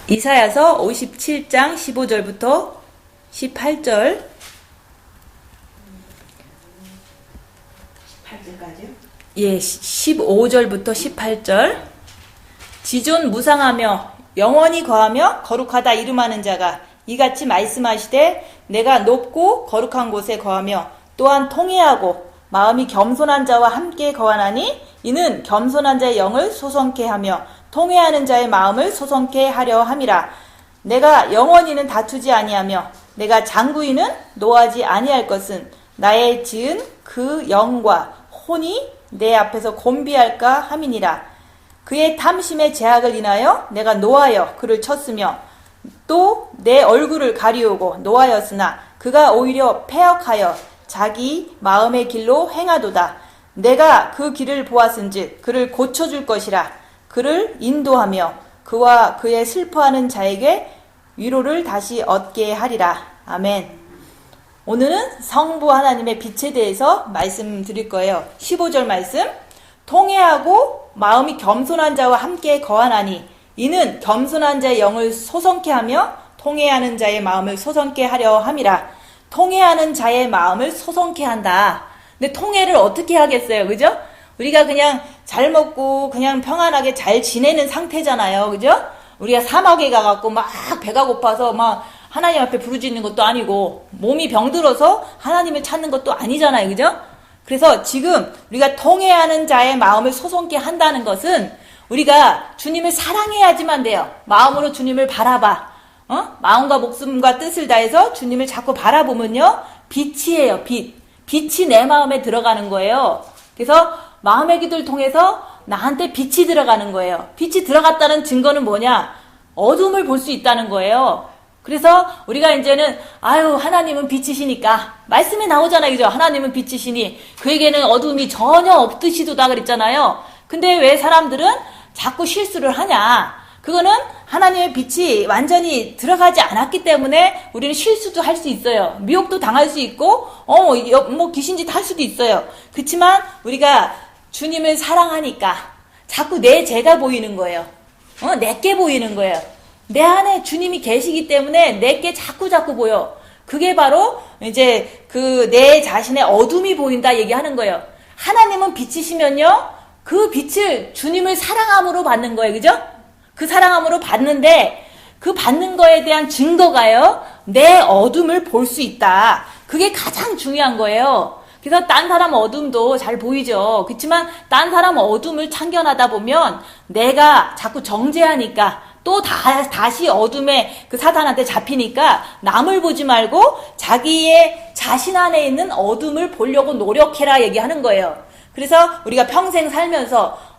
이사야서 57장 15절부터 18절. 18절까지요? 예, 15절부터 18절. 지존 무상하며 영원히 거하며 거룩하다 이름하는 자가 이같이 말씀하시되 내가 높고 거룩한 곳에 거하며 또한 통회하고 마음이 겸손한 자와 함께 거하나니 이는 겸손한 자의 영을 소성케 하며 통회하는 자의 마음을 소성케 하려 함이라. 내가 영원히는 다투지 아니하며 내가 장구이는 노하지 아니할 것은 나의 지은 그 영과 혼이 내 앞에서 곤비할까 함이니라. 그의 탐심의 제약을 인하여 내가 노하여 그를 쳤으며 또 내 얼굴을 가리우고 노하였으나 그가 오히려 패역하여 자기 마음의 길로 행하도다. 내가 그 길을 보았은즉 그를 고쳐줄 것이라. 그를 인도하며 그와 그의 슬퍼하는 자에게 위로를 다시 얻게 하리라. 아멘. 오늘은 성부 하나님의 빛에 대해서 말씀드릴 거예요. 15절 말씀. 통회하고 마음이 겸손한 자와 함께 거하나니 이는 겸손한 자의 영을 소성케 하며 통회하는 자의 마음을 소성케 하려 함이라. 통회하는 자의 마음을 소성케 한다. 근데 통회를 어떻게 하겠어요? 그죠? 우리가 그냥 잘 먹고 그냥 평안하게 잘 지내는 상태잖아요. 그죠? 우리가 사막에 가갖고 막 배가 고파서 막 하나님 앞에 부르짖는 것도 아니고 몸이 병들어서 하나님을 찾는 것도 아니잖아요. 그죠? 그래서 지금 우리가 통회하는 자의 마음을 소성케 한다는 것은 우리가 주님을 사랑해야지만 돼요. 마음으로 주님을 바라봐. 마음과 목숨과 뜻을 다해서 주님을 자꾸 바라보면요. 빛이에요. 빛. 빛이 내 마음에 들어가는 거예요. 그래서 마음의 기도를 통해서 나한테 빛이 들어가는 거예요. 빛이 들어갔다는 증거는 뭐냐? 어둠을 볼 수 있다는 거예요. 그래서 우리가 이제는 하나님은 빛이시니까 말씀에 나오잖아요. 그죠? 하나님은 빛이시니 그에게는 어둠이 전혀 없듯이도다 그랬잖아요. 근데 왜 사람들은 자꾸 실수를 하냐? 그거는 하나님의 빛이 완전히 들어가지 않았기 때문에 우리는 실수도 할 수 있어요. 미혹도 당할 수 있고 귀신짓 할 수도 있어요. 그렇지만 우리가 주님을 사랑하니까 자꾸 내 죄가 보이는 거예요. 내게 보이는 거예요. 내 안에 주님이 계시기 때문에 내게 자꾸 보여. 그게 바로 이제 그 내 자신의 어둠이 보인다 얘기하는 거예요. 하나님은 빛이시면요. 그 빛을 주님을 사랑함으로 받는 거예요. 그죠? 그 사랑함으로 받는데 그 받는 거에 대한 증거가요. 내 어둠을 볼 수 있다. 그게 가장 중요한 거예요. 그래서 딴 사람 어둠도 잘 보이죠. 그렇지만 딴 사람 어둠을 참견하다 보면 내가 자꾸 정죄하니까 또 다시 어둠에 그 사탄한테 잡히니까 남을 보지 말고 자기의 자신 안에 있는 어둠을 보려고 노력해라 얘기하는 거예요. 그래서 우리가 평생 살면서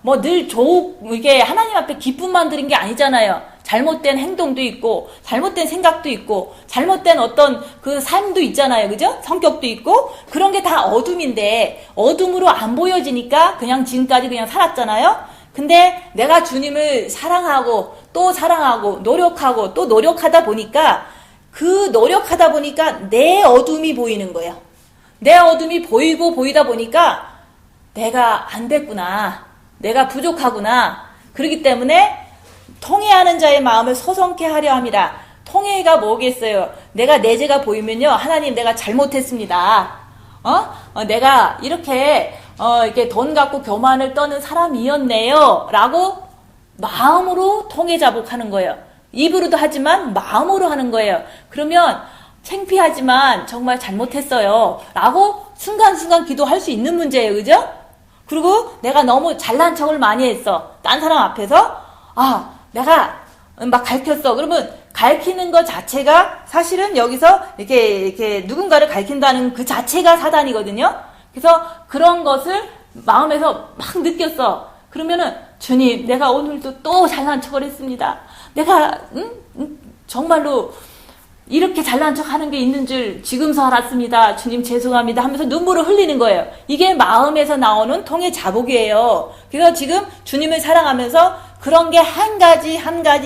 이게 하나님 앞에 기쁨만 드린 게 아니잖아요. 잘못된 행동도 있고, 잘못된 생각도 있고, 잘못된 어떤 그 삶도 있잖아요. 그죠? 성격도 있고, 그런 게 다 어둠인데, 어둠으로 안 보여지니까 그냥 지금까지 그냥 살았잖아요. 근데 내가 주님을 사랑하고, 또 사랑하고, 노력하고, 또 노력하다 보니까, 내 어둠이 보이는 거예요. 내 어둠이 보이다 보니까, 내가 안 됐구나. 내가 부족하구나. 그렇기 때문에 통회하는 자의 마음을 소성케 하려 함이라. 통회가 뭐겠어요? 내가 내 죄가 보이면요. 하나님 내가 잘못했습니다. 내가 이렇게 돈 갖고 교만을 떠는 사람이었네요. 라고 마음으로 통회 자복하는 거예요. 입으로도 하지만 마음으로 하는 거예요. 그러면 창피하지만 정말 잘못했어요. 라고 순간순간 기도할 수 있는 문제예요. 그죠? 그리고 내가 너무 잘난 척을 많이 했어. 딴 사람 앞에서 내가 막 가르쳤어. 그러면 가르치는 것 자체가 사실은 여기서 이렇게 누군가를 가르친다는 그 자체가 사단이거든요. 그래서 그런 것을 마음에서 막 느꼈어. 그러면은 주님, 내가 오늘도 또 잘난 척을 했습니다. 내가 정말로 이렇게 잘난 척 하는 게 있는 줄 지금서 알았습니다. 주님 죄송합니다 하면서 눈물을 흘리는 거예요. 이게 마음에서 나오는 통의 자복이에요. 그래서 지금 주님을 사랑하면서 그런 게 한 가지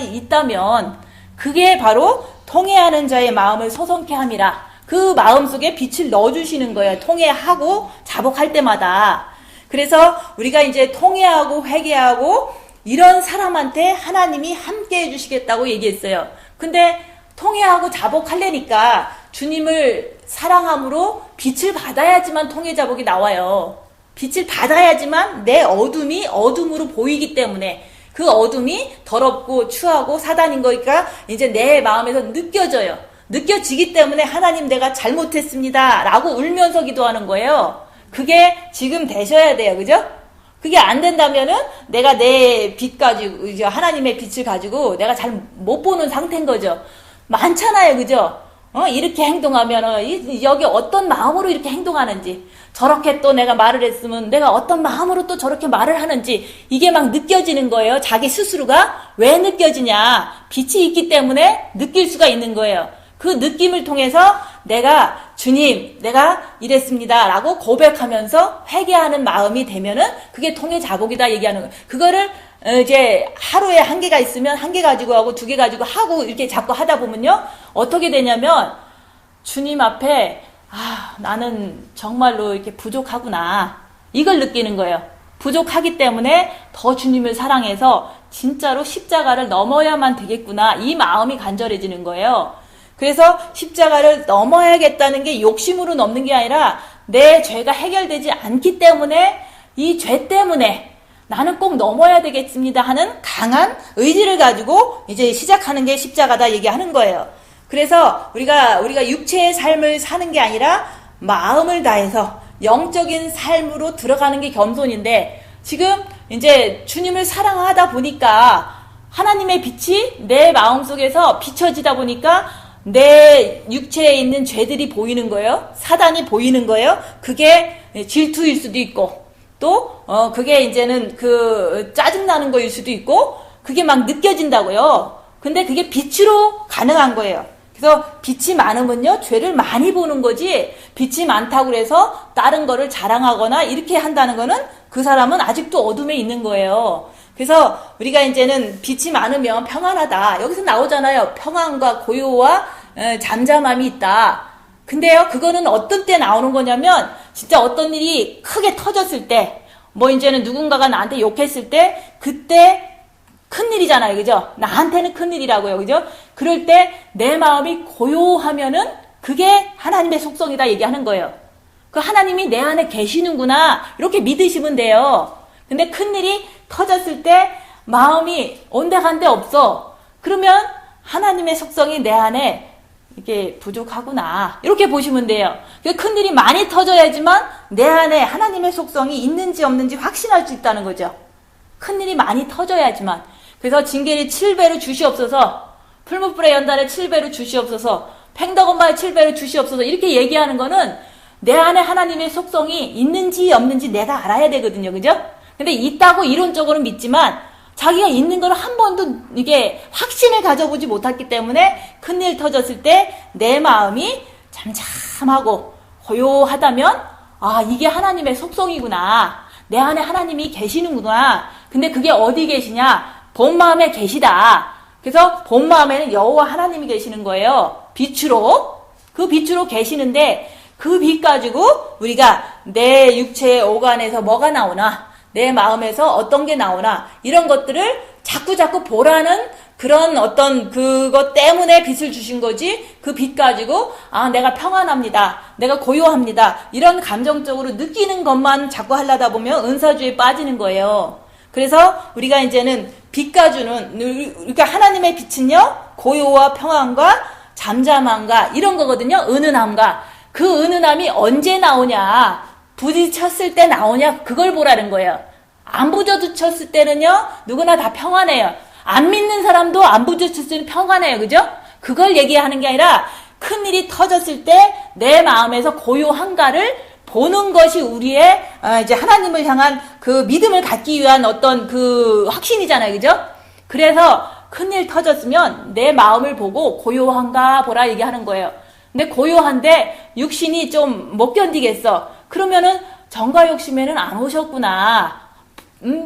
있다면 그게 바로 통회하는 자의 마음을 소성케 함이라. 그 마음속에 빛을 넣어주시는 거예요. 통회하고 자복할 때마다. 그래서 우리가 이제 통회하고 회개하고 이런 사람한테 하나님이 함께 해주시겠다고 얘기했어요. 근데 통회하고 자복하려니까 주님을 사랑함으로 빛을 받아야지만 통회 자복이 나와요. 빛을 받아야지만 내 어둠이 어둠으로 보이기 때문에 그 어둠이 더럽고 추하고 사단인 거니까 이제 내 마음에서 느껴져요. 느껴지기 때문에 하나님 내가 잘못했습니다 라고 울면서 기도하는 거예요. 그게 지금 되셔야 돼요. 그죠? 그게 안 된다면은 내가 내 빛 가지고 이제 하나님의 빛을 가지고 내가 잘 못 보는 상태인 거죠. 많잖아요. 그죠? 이렇게 행동하면은 여기 어떤 마음으로 이렇게 행동하는지, 저렇게 또 내가 말을 했으면 내가 어떤 마음으로 또 저렇게 말을 하는지 이게 막 느껴지는 거예요. 자기 스스로가 왜 느껴지냐? 빛이 있기 때문에 느낄 수가 있는 거예요. 그 느낌을 통해서 내가 주님 내가 이랬습니다 라고 고백하면서 회개하는 마음이 되면은 그게 통회 자복이다 얘기하는 거예요. 그거를 이제 하루에 한 개가 있으면 한 개 가지고 하고 두 개 가지고 하고 이렇게 자꾸 하다 보면요 어떻게 되냐면 주님 앞에 나는 정말로 이렇게 부족하구나 이걸 느끼는 거예요. 부족하기 때문에 더 주님을 사랑해서 진짜로 십자가를 넘어야만 되겠구나 이 마음이 간절해지는 거예요. 그래서 십자가를 넘어야겠다는 게 욕심으로 넘는 게 아니라 내 죄가 해결되지 않기 때문에 이 죄 때문에 나는 꼭 넘어야 되겠습니다 하는 강한 의지를 가지고 이제 시작하는 게 십자가다 얘기하는 거예요. 그래서 우리가 육체의 삶을 사는 게 아니라 마음을 다해서 영적인 삶으로 들어가는 게 겸손인데 지금 이제 주님을 사랑하다 보니까 하나님의 빛이 내 마음속에서 비춰지다 보니까 내 육체에 있는 죄들이 보이는 거예요. 사단이 보이는 거예요. 그게 질투일 수도 있고 또 그게 이제는 그 짜증나는 거일 수도 있고 그게 막 느껴진다고요. 근데 그게 빛으로 가능한 거예요. 그래서 빛이 많으면요 죄를 많이 보는 거지 빛이 많다고 그래서 다른 거를 자랑하거나 이렇게 한다는 거는 그 사람은 아직도 어둠에 있는 거예요. 그래서 우리가 이제는 빛이 많으면 평안하다. 여기서 나오잖아요. 평안과 고요와 잠잠함이 있다. 근데요, 그거는 어떤 때 나오는 거냐면, 진짜 어떤 일이 크게 터졌을 때, 뭐 이제는 누군가가 나한테 욕했을 때, 그때 큰일이잖아요. 그죠? 나한테는 큰일이라고요. 그죠? 그럴 때 내 마음이 고요하면은 그게 하나님의 속성이다 얘기하는 거예요. 그 하나님이 내 안에 계시는구나. 이렇게 믿으시면 돼요. 근데 큰일이 터졌을 때 마음이 온데간데 없어. 그러면 하나님의 속성이 내 안에 이게 부족하구나. 이렇게 보시면 돼요. 큰일이 많이 터져야지만 내 안에 하나님의 속성이 있는지 없는지 확신할 수 있다는 거죠. 큰일이 많이 터져야지만. 그래서 징계를 7배로 주시옵소서, 풀무불의 연단을 7배로 주시옵소서, 팽덕엄마의 7배로 주시옵소서 이렇게 얘기하는 거는 내 안에 하나님의 속성이 있는지 없는지 내가 알아야 되거든요. 그죠? 근데 있다고 이론적으로 믿지만 자기가 있는 걸 한 번도 이게 확신을 가져보지 못했기 때문에 큰일 터졌을 때 내 마음이 잠잠하고 고요하다면 이게 하나님의 속성이구나. 내 안에 하나님이 계시는구나. 근데 그게 어디 계시냐? 본 마음에 계시다. 그래서 본 마음에는 여호와 하나님이 계시는 거예요. 빛으로. 그 빛으로 계시는데 그 빛 가지고 우리가 내 육체의 오간에서 뭐가 나오나 내 마음에서 어떤 게 나오나 이런 것들을 자꾸 보라는 그런 어떤 그것 때문에 빛을 주신 거지 그 빛 가지고 내가 평안합니다. 내가 고요합니다. 이런 감정적으로 느끼는 것만 자꾸 하려다 보면 은사주에 빠지는 거예요. 그래서 우리가 이제는 빛 가주는 그러니까 하나님의 빛은요 고요와 평안과 잠잠함과 이런 거거든요. 은은함과 그 은은함이 언제 나오냐 부딪혔을 때 나오냐 그걸 보라는 거예요. 안 부딪혔을 때는요 누구나 다 평안해요. 안 믿는 사람도 안 부딪혔을 때는 평안해요. 그죠? 그걸 얘기하는 게 아니라 큰일이 터졌을 때 내 마음에서 고요한가를 보는 것이 우리의 이제 하나님을 향한 그 믿음을 갖기 위한 어떤 그 확신이잖아요. 그죠? 그래서 큰일 터졌으면 내 마음을 보고 고요한가 보라 얘기하는 거예요. 근데 고요한데 육신이 좀 못 견디겠어. 그러면은 정과 욕심에는 안 오셨구나.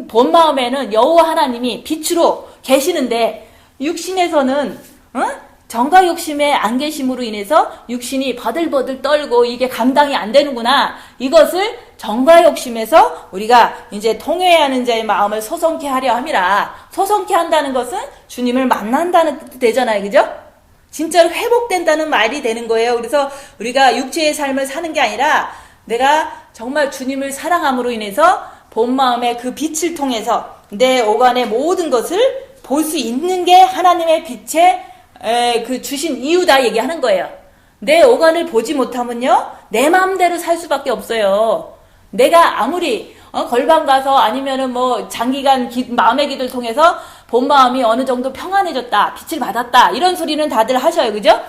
본 마음에는 여호와 하나님이 빛으로 계시는데 육신에서는 정가 욕심의 안 계심으로 인해서 육신이 버들버들 떨고 이게 감당이 안 되는구나. 이것을 정가 욕심에서 우리가 이제 통회하는 자의 마음을 소성케 하려 함이라. 소성케 한다는 것은 주님을 만난다는 뜻이 되잖아요. 그죠? 진짜로 회복된다는 말이 되는 거예요. 그래서 우리가 육체의 삶을 사는 게 아니라 내가 정말 주님을 사랑함으로 인해서 본 마음의 그 빛을 통해서 내 오간의 모든 것을 볼 수 있는 게 하나님의 빛의 그 주신 이유다 얘기하는 거예요. 내 오간을 보지 못하면요, 내 마음대로 살 수밖에 없어요. 내가 아무리 걸방 가서 아니면은 뭐 장기간 마음의 기도를 통해서 본 마음이 어느 정도 평안해졌다, 빛을 받았다, 이런 소리는 다들 하셔요. 그죠?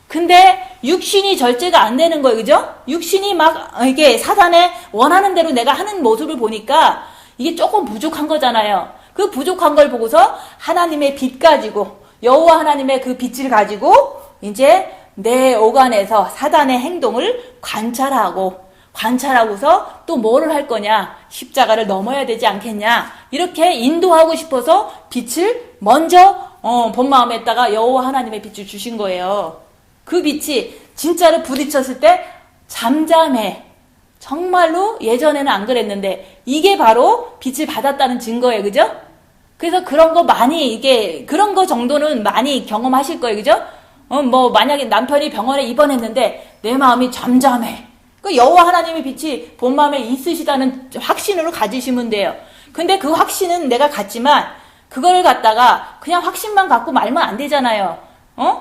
근데 육신이 절제가 안 되는 거예요. 그죠? 육신이 막 이게 사단의 원하는 대로 내가 하는 모습을 보니까 이게 조금 부족한 거잖아요. 그 부족한 걸 보고서 하나님의 빛 가지고, 여호와 하나님의 그 빛을 가지고 이제 내 오간에서 사단의 행동을 관찰하고서 또 뭐를 할 거냐, 십자가를 넘어야 되지 않겠냐, 이렇게 인도하고 싶어서 빛을 먼저 본 마음에다가 여호와 하나님의 빛을 주신 거예요. 그 빛이 진짜로 부딪혔을 때 잠잠해. 정말로 예전에는 안 그랬는데 이게 바로 빛을 받았다는 증거예요. 그죠? 그래서 그런 거 정도는 많이 경험하실 거예요. 그죠? 뭐 만약에 남편이 병원에 입원했는데 내 마음이 잠잠해. 그 여호와 하나님의 빛이 본 마음에 있으시다는 확신으로 가지시면 돼요. 근데 그 확신은 내가 갖지만 그걸 갖다가 그냥 확신만 갖고 말면 안 되잖아요.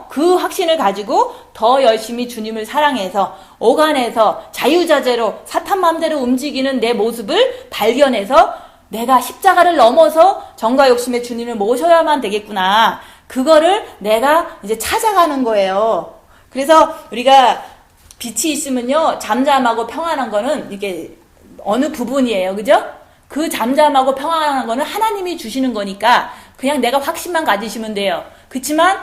그 확신을 가지고 더 열심히 주님을 사랑해서 오간에서 자유자재로 사탄 마음대로 움직이는 내 모습을 발견해서 내가 십자가를 넘어서 정과 욕심의 주님을 모셔야만 되겠구나. 그거를 내가 이제 찾아가는 거예요. 그래서 우리가 빛이 있으면요, 잠잠하고 평안한 거는 이게 어느 부분이에요. 그죠? 그 잠잠하고 평안한 거는 하나님이 주시는 거니까 그냥 내가 확신만 가지시면 돼요. 그렇지만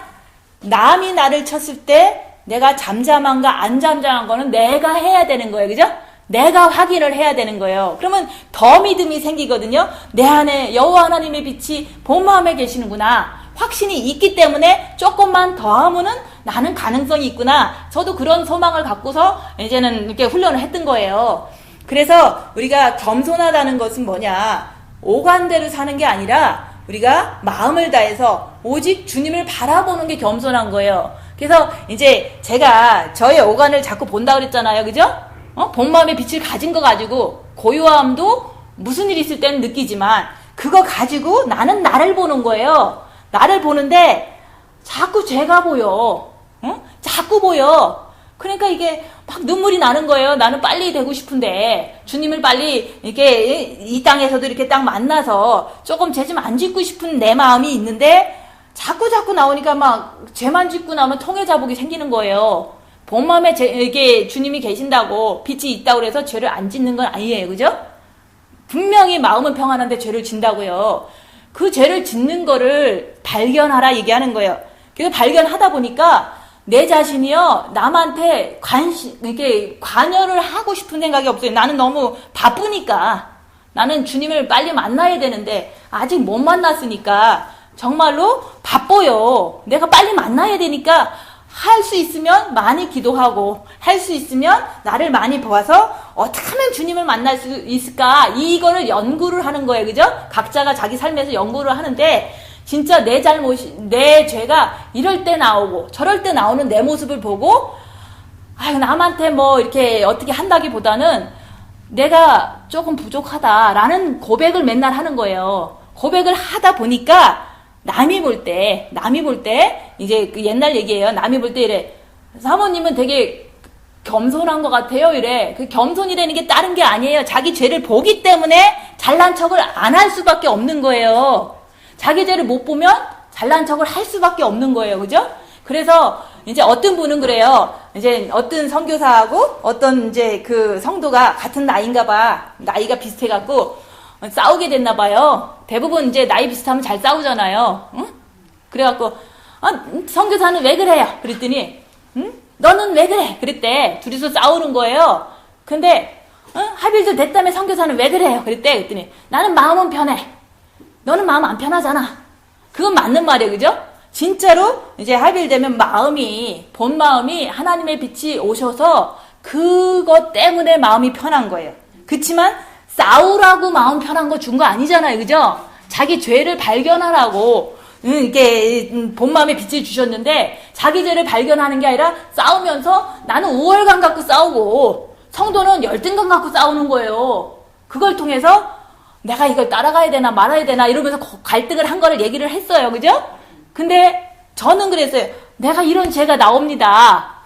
남이 나를 쳤을 때 내가 잠잠한가 안 잠잠한 거는 내가 해야 되는 거예요. 그죠? 내가 확인을 해야 되는 거예요. 그러면 더 믿음이 생기거든요. 내 안에 여호와 하나님의 빛이 본 마음에 계시는구나. 확신이 있기 때문에 조금만 더 하면은 나는 가능성이 있구나. 저도 그런 소망을 갖고서 이제는 이렇게 훈련을 했던 거예요. 그래서 우리가 겸손하다는 것은 뭐냐? 오간대로 사는 게 아니라 우리가 마음을 다해서 오직 주님을 바라보는 게 겸손한 거예요. 그래서 이제 제가 저의 오간을 자꾸 본다 그랬잖아요. 그죠? 본 마음의 빛을 가진 거 가지고 고요함도 무슨 일이 있을 때는 느끼지만 그거 가지고 나는 나를 보는 거예요. 나를 보는데 자꾸 죄가 보여. 자꾸 보여. 그러니까 이게 막 눈물이 나는 거예요. 나는 빨리 되고 싶은데 주님을 빨리 이렇게 이 땅에서도 이렇게 딱 만나서 조금 죄 좀 안 짓고 싶은 내 마음이 있는데 자꾸 나오니까 막 죄만 짓고 나면 통해 자복이 생기는 거예요. 본 마음에 이게 주님이 계신다고 빛이 있다고 그래서 죄를 안 짓는 건 아니에요. 그죠? 분명히 마음은 평안한데 죄를 짓는다고요. 그 죄를 짓는 거를 발견하라 얘기하는 거예요. 그래서 발견하다 보니까 내 자신이요, 남한테 이렇게 관여를 하고 싶은 생각이 없어요. 나는 너무 바쁘니까. 나는 주님을 빨리 만나야 되는데 아직 못 만났으니까 정말로 바빠요. 내가 빨리 만나야 되니까 할 수 있으면 많이 기도하고 할 수 있으면 나를 많이 보아서 어떻게 하면 주님을 만날 수 있을까, 이거를 연구를 하는 거예요. 그죠? 각자가 자기 삶에서 연구를 하는데 진짜 내 잘못이, 내 죄가 이럴 때 나오고 저럴 때 나오는 내 모습을 보고 남한테 뭐 이렇게 어떻게 한다기보다는 내가 조금 부족하다라는 고백을 맨날 하는 거예요. 고백을 하다 보니까 남이 볼 때 이제 그 옛날 얘기예요. 남이 볼 때 이래, 사모님은 되게 겸손한 것 같아요. 이래. 그 겸손이라는 게 다른 게 아니에요. 자기 죄를 보기 때문에 잘난 척을 안 할 수밖에 없는 거예요. 자기 죄를 못 보면 잘난 척을 할 수밖에 없는 거예요. 그죠? 그래서 이제 어떤 분은 그래요. 이제 어떤 선교사하고 어떤 이제 그 성도가 같은 나이인가 봐. 나이가 비슷해갖고 싸우게 됐나 봐요. 대부분 이제 나이 비슷하면 잘 싸우잖아요. 응? 그래갖고 선교사는 왜 그래요? 그랬더니 너는 왜 그래? 그랬대. 둘이서 싸우는 거예요. 근데 합일도 됐다며 선교사는 왜 그래요? 그랬더니 나는 마음은 편해. 너는 마음 안 편하잖아. 그건 맞는 말이에요. 그죠? 진짜로 이제 하빌되면 본 마음이 하나님의 빛이 오셔서 그것 때문에 마음이 편한 거예요. 그치만 싸우라고 마음 편한 거 준 거 아니잖아요. 그죠? 자기 죄를 발견하라고 이게 본 마음의 빛을 주셨는데 자기 죄를 발견하는 게 아니라 싸우면서 나는 우월감 갖고 싸우고 성도는 열등감 갖고 싸우는 거예요. 그걸 통해서 내가 이걸 따라가야 되나 말아야 되나 이러면서 갈등을 한 거를 얘기를 했어요. 그죠? 근데 저는 그랬어요. 내가 이런 죄가 나옵니다.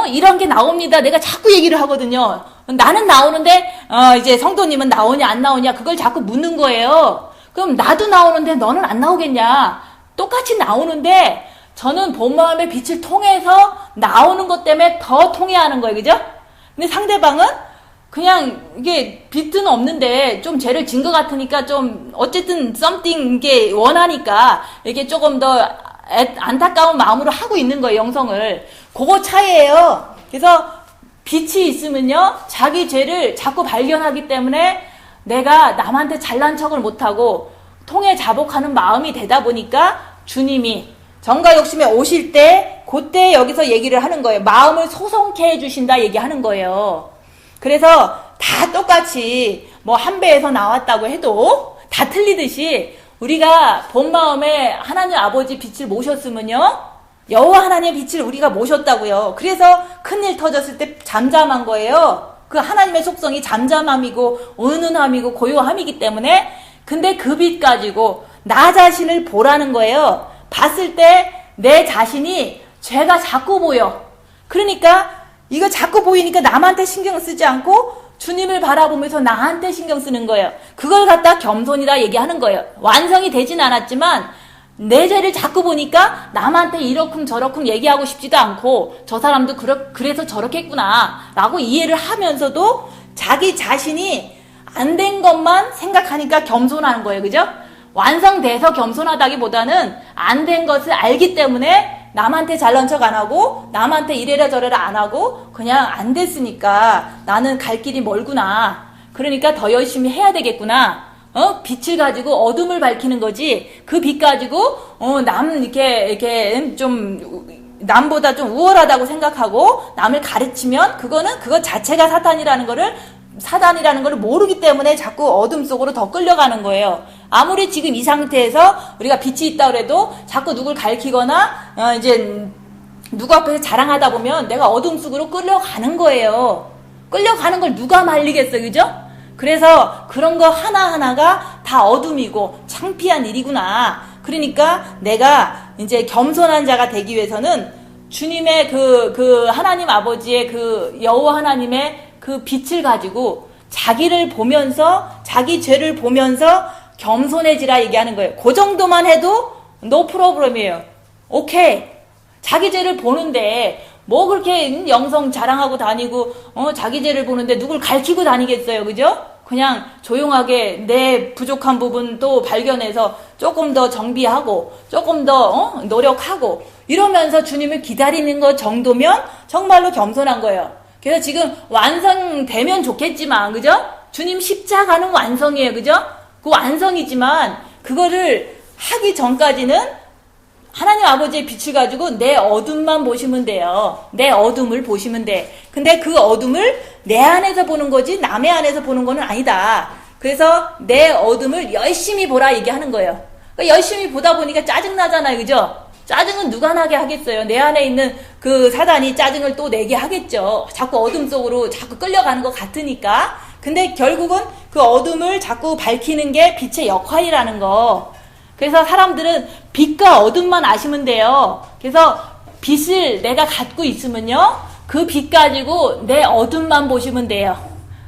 이런 게 나옵니다. 내가 자꾸 얘기를 하거든요. 나는 나오는데 이제 성도님은 나오냐 안 나오냐 그걸 자꾸 묻는 거예요. 그럼 나도 나오는데 너는 안 나오겠냐? 똑같이 나오는데 저는 본 마음의 빛을 통해서 나오는 것 때문에 더 통해하는 거예요. 그죠? 근데 상대방은 그냥 이게 빛은 없는데 좀 죄를 진 것 같으니까 좀 어쨌든 something 이게 원하니까 이렇게 조금 더 안타까운 마음으로 하고 있는 거예요. 영성을. 그거 차이예요. 그래서 빛이 있으면요 자기 죄를 자꾸 발견하기 때문에 내가 남한테 잘난 척을 못하고 통해 자복하는 마음이 되다 보니까 주님이 정과 욕심에 오실 때 그때 여기서 얘기를 하는 거예요. 마음을 소송케 해주신다 얘기하는 거예요. 그래서 다 똑같이 뭐 한 배에서 나왔다고 해도 다 틀리듯이 우리가 본 마음에 하나님 아버지 빛을 모셨으면요 여호와 하나님의 빛을 우리가 모셨다고요. 그래서 큰일 터졌을 때 잠잠한 거예요. 그 하나님의 속성이 잠잠함이고 은은함이고 고요함이기 때문에 근데 그 빛 가지고 나 자신을 보라는 거예요. 봤을 때 내 자신이 죄가 자꾸 보여. 그러니까 이거 자꾸 보이니까 남한테 신경 쓰지 않고 주님을 바라보면서 나한테 신경 쓰는 거예요. 그걸 갖다 겸손이라 얘기하는 거예요. 완성이 되진 않았지만 내 죄를 자꾸 보니까 남한테 이러쿵 저러쿵 얘기하고 싶지도 않고 저 사람도 그래서 저렇게 했구나 라고 이해를 하면서도 자기 자신이 안 된 것만 생각하니까 겸손하는 거예요. 그죠? 완성돼서 겸손하다기보다는 안 된 것을 알기 때문에 남한테 잘난 척 안 하고 남한테 이래라 저래라 안 하고 그냥 안 됐으니까 나는 갈 길이 멀구나. 그러니까 더 열심히 해야 되겠구나. 빛을 가지고 어둠을 밝히는 거지. 그 빛 가지고 이렇게 좀 남보다 좀 우월하다고 생각하고 남을 가르치면 그거 자체가 사단이라는 거를 모르기 때문에 자꾸 어둠 속으로 더 끌려가는 거예요. 아무리 지금 이 상태에서 우리가 빛이 있다 그래도 자꾸 누굴 가리키거나 이제 누구 앞에서 자랑하다 보면 내가 어둠 속으로 끌려가는 거예요. 끌려가는 걸 누가 말리겠어요. 그죠? 그래서 그런 거 하나하나가 다 어둠이고 창피한 일이구나. 그러니까 내가 이제 겸손한 자가 되기 위해서는 주님의 그 하나님 아버지의 그 여호와 하나님의 그 빛을 가지고 자기를 보면서 자기 죄를 보면서 겸손해지라 얘기하는 거예요. 그 정도만 해도 노 프로블럼이에요. 오케이. 자기 죄를 보는데 뭐 그렇게 영성 자랑하고 다니고 자기 죄를 보는데 누굴 가르치고 다니겠어요. 그죠? 그냥 조용하게 내 부족한 부분도 발견해서 조금 더 정비하고 조금 더 노력하고 이러면서 주님을 기다리는 것 정도면 정말로 겸손한 거예요. 그래서 지금 완성되면 좋겠지만 그죠? 주님 십자가는 완성이에요. 그죠? 그 완성이지만 그거를 하기 전까지는 하나님 아버지의 빛을 가지고 내 어둠만 보시면 돼요. 내 어둠을 보시면 돼. 근데 그 어둠을 내 안에서 보는 거지 남의 안에서 보는 거는 아니다. 그래서 내 어둠을 열심히 보라 얘기하는 거예요. 그러니까 열심히 보다 보니까 짜증나잖아요. 그죠? 짜증은 누가 나게 하겠어요. 내 안에 있는 그 사단이 짜증을 또 내게 하겠죠. 자꾸 어둠 속으로 자꾸 끌려가는 것 같으니까. 근데 결국은 그 어둠을 자꾸 밝히는 게 빛의 역할이라는 거. 그래서 사람들은 빛과 어둠만 아시면 돼요. 그래서 빛을 내가 갖고 있으면요. 그 빛 가지고 내 어둠만 보시면 돼요.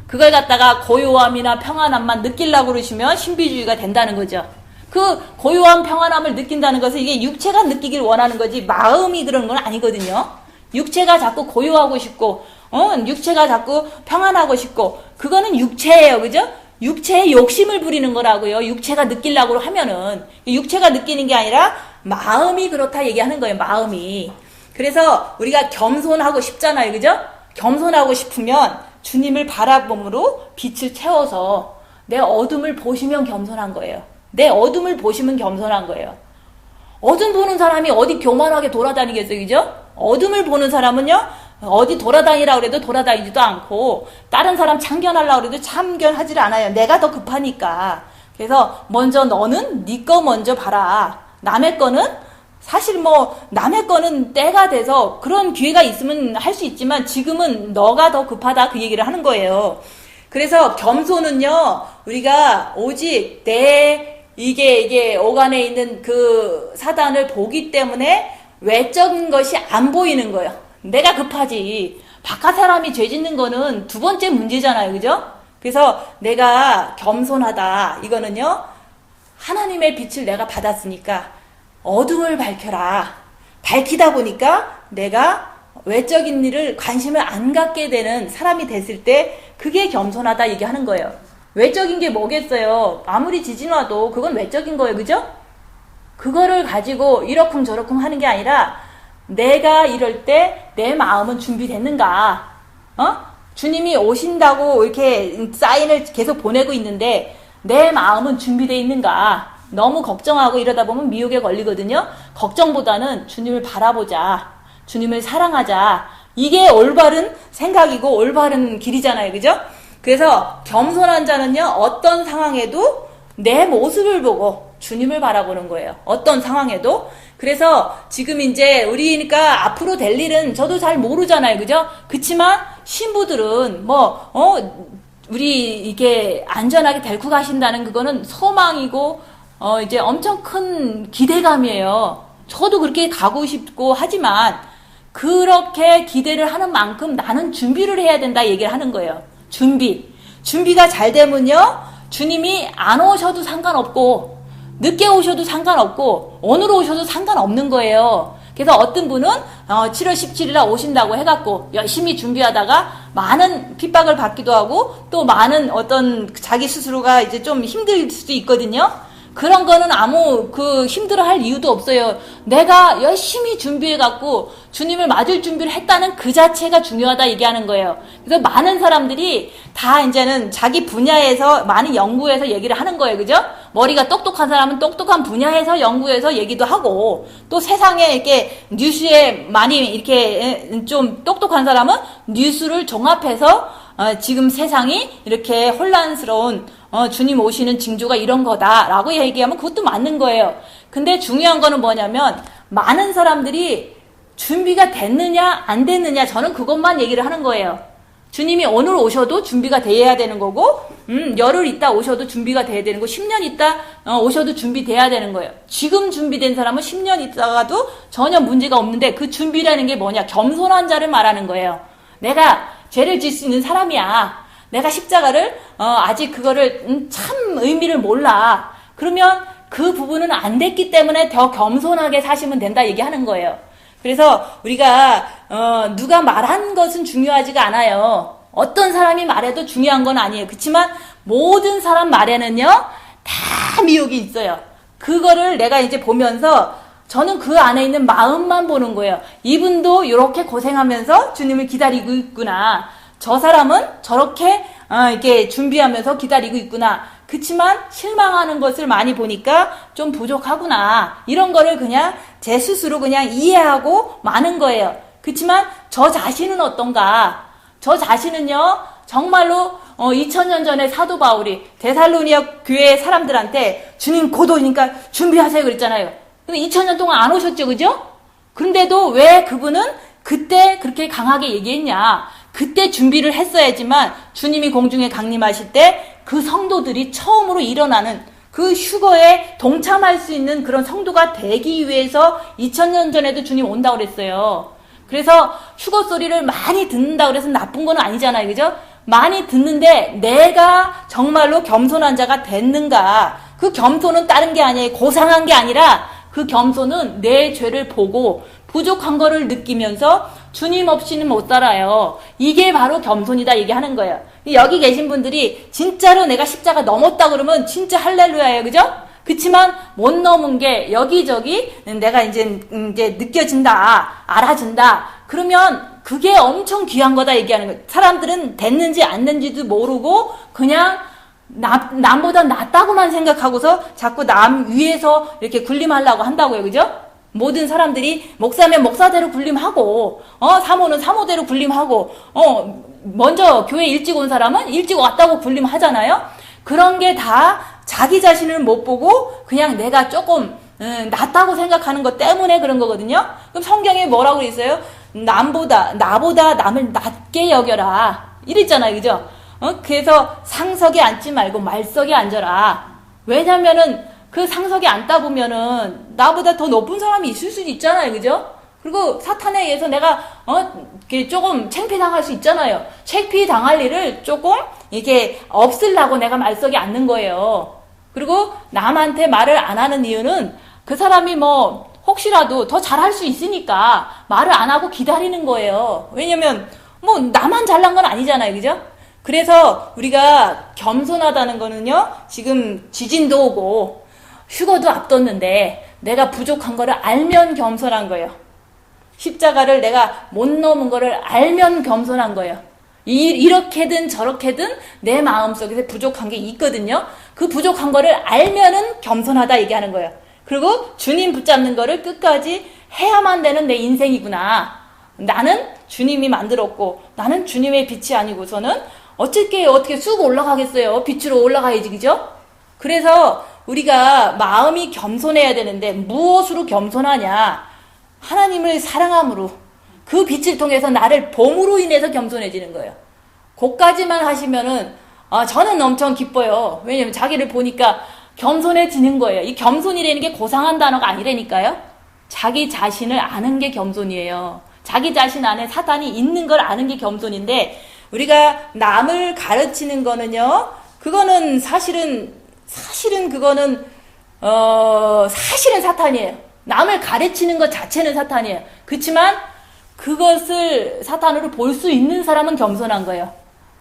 그걸 갖다가 고요함이나 평안함만 느끼려고 그러시면 신비주의가 된다는 거죠. 그 고요한 평안함을 느낀다는 것은 이게 육체가 느끼길 원하는 거지 마음이 그런 건 아니거든요. 육체가 자꾸 고요하고 싶고 육체가 자꾸 평안하고 싶고 그거는 육체예요. 그죠? 육체의 욕심을 부리는 거라고요. 육체가 느끼려고 하면은 육체가 느끼는 게 아니라 마음이 그렇다 얘기하는 거예요. 마음이. 그래서 우리가 겸손하고 싶잖아요. 그죠? 겸손하고 싶으면 주님을 바라봄으로 빛을 채워서 내 어둠을 보시면 겸손한 거예요. 내 어둠을 보시면 겸손한 거예요. 어둠 보는 사람이 어디 교만하게 돌아다니겠어요, 그죠? 어둠을 보는 사람은요, 어디 돌아다니라고 그래도 돌아다니지도 않고, 다른 사람 참견하려고 그래도 참견하지를 않아요. 내가 더 급하니까. 그래서 먼저 너는 네 거 먼저 봐라. 남의 거는 사실 뭐 남의 거는 때가 돼서 그런 기회가 있으면 할 수 있지만 지금은 너가 더 급하다 그 얘기를 하는 거예요. 그래서 겸손은요, 우리가 오직 이게 오간에 있는 그 사단을 보기 때문에 외적인 것이 안 보이는 거예요. 내가 급하지. 바깥 사람이 죄 짓는 거는 두 번째 문제잖아요. 그죠? 그래서 내가 겸손하다. 이거는요, 하나님의 빛을 내가 받았으니까 어둠을 밝혀라. 밝히다 보니까 내가 외적인 일을 관심을 안 갖게 되는 사람이 됐을 때 그게 겸손하다 얘기하는 거예요. 외적인 게 뭐겠어요? 아무리 지진 와도 그건 외적인 거예요. 그죠? 그거를 가지고 이러쿵저러쿵 하는 게 아니라 내가 이럴 때 내 마음은 준비됐는가? 주님이 오신다고 이렇게 사인을 계속 보내고 있는데 내 마음은 준비되어 있는가? 너무 걱정하고 이러다 보면 미혹에 걸리거든요. 걱정보다는 주님을 바라보자. 주님을 사랑하자. 이게 올바른 생각이고 올바른 길이잖아요. 그죠? 그래서 겸손한 자는요, 어떤 상황에도 내 모습을 보고 주님을 바라보는 거예요. 어떤 상황에도. 그래서 지금 이제 우리니까 앞으로 될 일은 저도 잘 모르잖아요. 그죠? 그치만 신부들은 우리 이게 안전하게 데리고 가신다는 그거는 소망이고 이제 엄청 큰 기대감이에요. 저도 그렇게 가고 싶고 하지만 그렇게 기대를 하는 만큼 나는 준비를 해야 된다 얘기를 하는 거예요. 준비가 잘 되면요, 주님이 안 오셔도 상관없고 늦게 오셔도 상관없고 오늘 오셔도 상관없는 거예요. 그래서 어떤 분은 7월 17일에 오신다고 해갖고 열심히 준비하다가 많은 핍박을 받기도 하고 또 많은 어떤 자기 스스로가 이제 좀 힘들 수도 있거든요. 그런 거는 아무 힘들어 할 이유도 없어요. 내가 열심히 준비해갖고 주님을 맞을 준비를 했다는 그 자체가 중요하다 얘기하는 거예요. 그래서 많은 사람들이 다 이제는 자기 분야에서 많이 연구해서 얘기를 하는 거예요. 그죠? 머리가 똑똑한 사람은 똑똑한 분야에서 연구해서 얘기도 하고 또 세상에 이렇게 뉴스에 많이 이렇게 좀 똑똑한 사람은 뉴스를 종합해서 지금 세상이 이렇게 혼란스러운 주님 오시는 징조가 이런 거다라고 얘기하면 그것도 맞는 거예요. 근데 중요한 거는 뭐냐면 많은 사람들이 준비가 됐느냐 안 됐느냐 저는 그것만 얘기를 하는 거예요. 주님이 오늘 오셔도 준비가 돼야 되는 거고 열흘 있다 오셔도 준비가 돼야 되는 거고 10년 있다 오셔도 준비돼야 되는 거예요. 지금 준비된 사람은 10년 있다가도 전혀 문제가 없는데 그 준비라는 게 뭐냐? 겸손한 자를 말하는 거예요. 내가 죄를 질 수 있는 사람이야. 내가 십자가를 아직 그거를 참 의미를 몰라. 그러면 그 부분은 안 됐기 때문에 더 겸손하게 사시면 된다 얘기하는 거예요. 그래서 우리가 누가 말한 것은 중요하지가 않아요. 어떤 사람이 말해도 중요한 건 아니에요. 그렇지만 모든 사람 말에는요 다 미혹이 있어요. 그거를 내가 이제 보면서 저는 그 안에 있는 마음만 보는 거예요. 이분도 이렇게 고생하면서 주님을 기다리고 있구나. 저 사람은 저렇게 이렇게 준비하면서 기다리고 있구나. 그치만 실망하는 것을 많이 보니까 좀 부족하구나. 이런 거를 그냥 제 스스로 그냥 이해하고 마는 거예요. 그치만 저 자신은 어떤가? 저 자신은요, 정말로 2000년 전에 사도 바울이 데살로니가 교회 사람들한테 주님 곧 오니까 준비하세요 그랬잖아요. 2000년 동안 안 오셨죠, 그죠? 그런데도 왜 그분은 그때 그렇게 강하게 얘기했냐? 그때 준비를 했어야지만 주님이 공중에 강림하실 때 그 성도들이 처음으로 일어나는 그 휴거에 동참할 수 있는 그런 성도가 되기 위해서 2000년 전에도 주님 온다고 그랬어요. 그래서 휴거 소리를 많이 듣는다고 그래서 나쁜 건 아니잖아요. 그죠? 많이 듣는데 내가 정말로 겸손한 자가 됐는가? 그 겸손은 다른 게 아니에요. 고상한 게 아니라 그 겸손은 내 죄를 보고 부족한 거를 느끼면서 주님 없이는 못 살아요. 이게 바로 겸손이다 얘기하는 거예요. 여기 계신 분들이 진짜로 내가 십자가 넘었다 그러면 진짜 할렐루야예요. 그죠? 그치만 못 넘은 게 여기저기 내가 이제 느껴진다, 알아진다. 그러면 그게 엄청 귀한 거다 얘기하는 거예요. 사람들은 됐는지 안 됐는지도 모르고 그냥 남보다 낫다고만 생각하고서 자꾸 남 위에서 이렇게 군림하려고 한다고요. 그죠? 모든 사람들이 목사면 목사대로 군림하고, 사모는 사모대로 군림하고, 먼저 교회 일찍 온 사람은 일찍 왔다고 군림하잖아요? 그런 게 다 자기 자신을 못 보고 그냥 내가 조금, 낫다고 생각하는 것 때문에 그런 거거든요? 그럼 성경에 뭐라고 있어요? 나보다 남을 낮게 여겨라. 이랬잖아요. 그죠? 그래서 상석에 앉지 말고 말석에 앉아라. 왜냐면은 그 상석에 앉다 보면은 나보다 더 높은 사람이 있을 수도 있잖아요. 그죠? 그리고 사탄에 의해서 내가 조금 창피당할 수 있잖아요. 창피당할 일을 조금 이게 없으려고 내가 말석에 앉는 거예요. 그리고 남한테 말을 안 하는 이유는 그 사람이 뭐 혹시라도 더 잘할 수 있으니까 말을 안 하고 기다리는 거예요. 왜냐면 뭐 나만 잘난 건 아니잖아요. 그죠? 그래서 우리가 겸손하다는 거는요, 지금 지진도 오고 휴거도 앞뒀는데 내가 부족한 거를 알면 겸손한 거예요. 십자가를 내가 못 넘은 거를 알면 겸손한 거예요. 이렇게든 저렇게든 내 마음속에서 부족한 게 있거든요. 그 부족한 거를 알면은 겸손하다 얘기하는 거예요. 그리고 주님 붙잡는 거를 끝까지 해야만 되는 내 인생이구나. 나는 주님이 만들었고 나는 주님의 빛이 아니고서는 어떻게 쑥 올라가겠어요. 빛으로 올라가야지. 그죠? 그래서 우리가 마음이 겸손해야 되는데 무엇으로 겸손하냐? 하나님을 사랑함으로 그 빛을 통해서 나를 봄으로 인해서 겸손해지는 거예요. 그까지만 하시면은 저는 엄청 기뻐요. 왜냐면 자기를 보니까 겸손해지는 거예요. 이 겸손이라는 게 고상한 단어가 아니라니까요. 자기 자신을 아는 게 겸손이에요. 자기 자신 안에 사탄이 있는 걸 아는 게 겸손인데 우리가 남을 가르치는 거는요. 그거는 사실은 그거는 사실은 사탄이에요. 남을 가르치는 것 자체는 사탄이에요. 그렇지만 그것을 사탄으로 볼 수 있는 사람은 겸손한 거예요.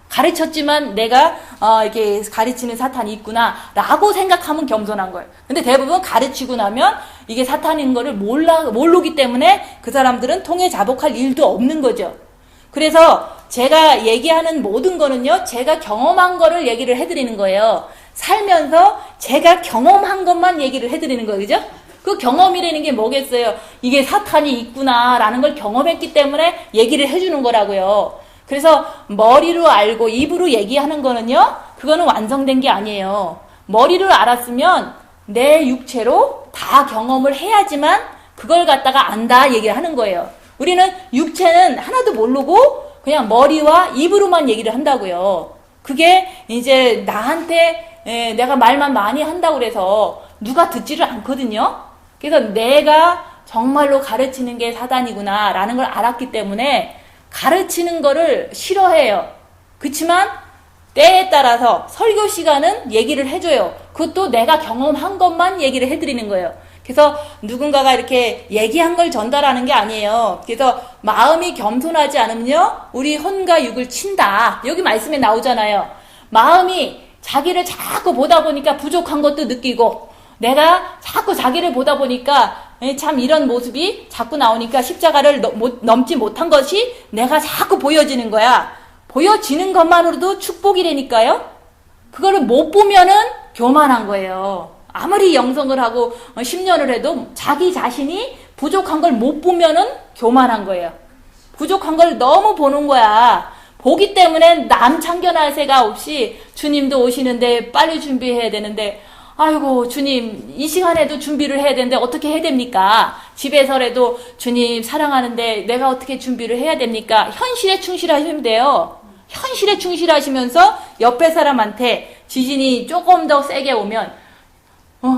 가르쳤지만 내가 이렇게 가르치는 사탄이 있구나라고 생각하면 겸손한 거예요. 근데 대부분 가르치고 나면 이게 사탄인 거를 모르기 때문에 그 사람들은 통해 자복할 일도 없는 거죠. 그래서 제가 얘기하는 모든 거는요, 제가 경험한 거를 얘기를 해드리는 거예요. 살면서 제가 경험한 것만 얘기를 해드리는 거예요. 그죠? 그 경험이라는 게 뭐겠어요? 이게 사탄이 있구나라는 걸 경험했기 때문에 얘기를 해주는 거라고요. 그래서 머리로 알고 입으로 얘기하는 거는요, 그거는 완성된 게 아니에요. 머리로 알았으면 내 육체로 다 경험을 해야지만 그걸 갖다가 안다 얘기를 하는 거예요. 우리는 육체는 하나도 모르고 그냥 머리와 입으로만 얘기를 한다고요. 그게 이제 나한테 내가 말만 많이 한다고 그래서 누가 듣지를 않거든요. 그래서 내가 정말로 가르치는 게 사단이구나 라는 걸 알았기 때문에 가르치는 거를 싫어해요. 그렇지만 때에 따라서 설교 시간은 얘기를 해줘요. 그것도 내가 경험한 것만 얘기를 해드리는 거예요. 그래서 누군가가 이렇게 얘기한 걸 전달하는 게 아니에요. 그래서 마음이 겸손하지 않으면요, 우리 혼과 육을 친다. 여기 말씀에 나오잖아요. 마음이 자기를 자꾸 보다 보니까 부족한 것도 느끼고, 내가 자꾸 자기를 보다 보니까 참 이런 모습이 자꾸 나오니까 십자가를 넘지 못한 것이 내가 자꾸 보여지는 거야. 보여지는 것만으로도 축복이라니까요. 그거를 못 보면은 교만한 거예요. 아무리 영성을 하고 10년을 해도 자기 자신이 부족한 걸 못 보면은 교만한 거예요. 부족한 걸 너무 보는 거야. 보기 때문에 남 참견할 새가 없이 주님도 오시는데 빨리 준비해야 되는데, 아이고 주님 이 시간에도 준비를 해야 되는데 어떻게 해야 됩니까? 집에서라도 주님 사랑하는데 내가 어떻게 준비를 해야 됩니까? 현실에 충실하시면 돼요. 현실에 충실하시면서 옆에 사람한테 지진이 조금 더 세게 오면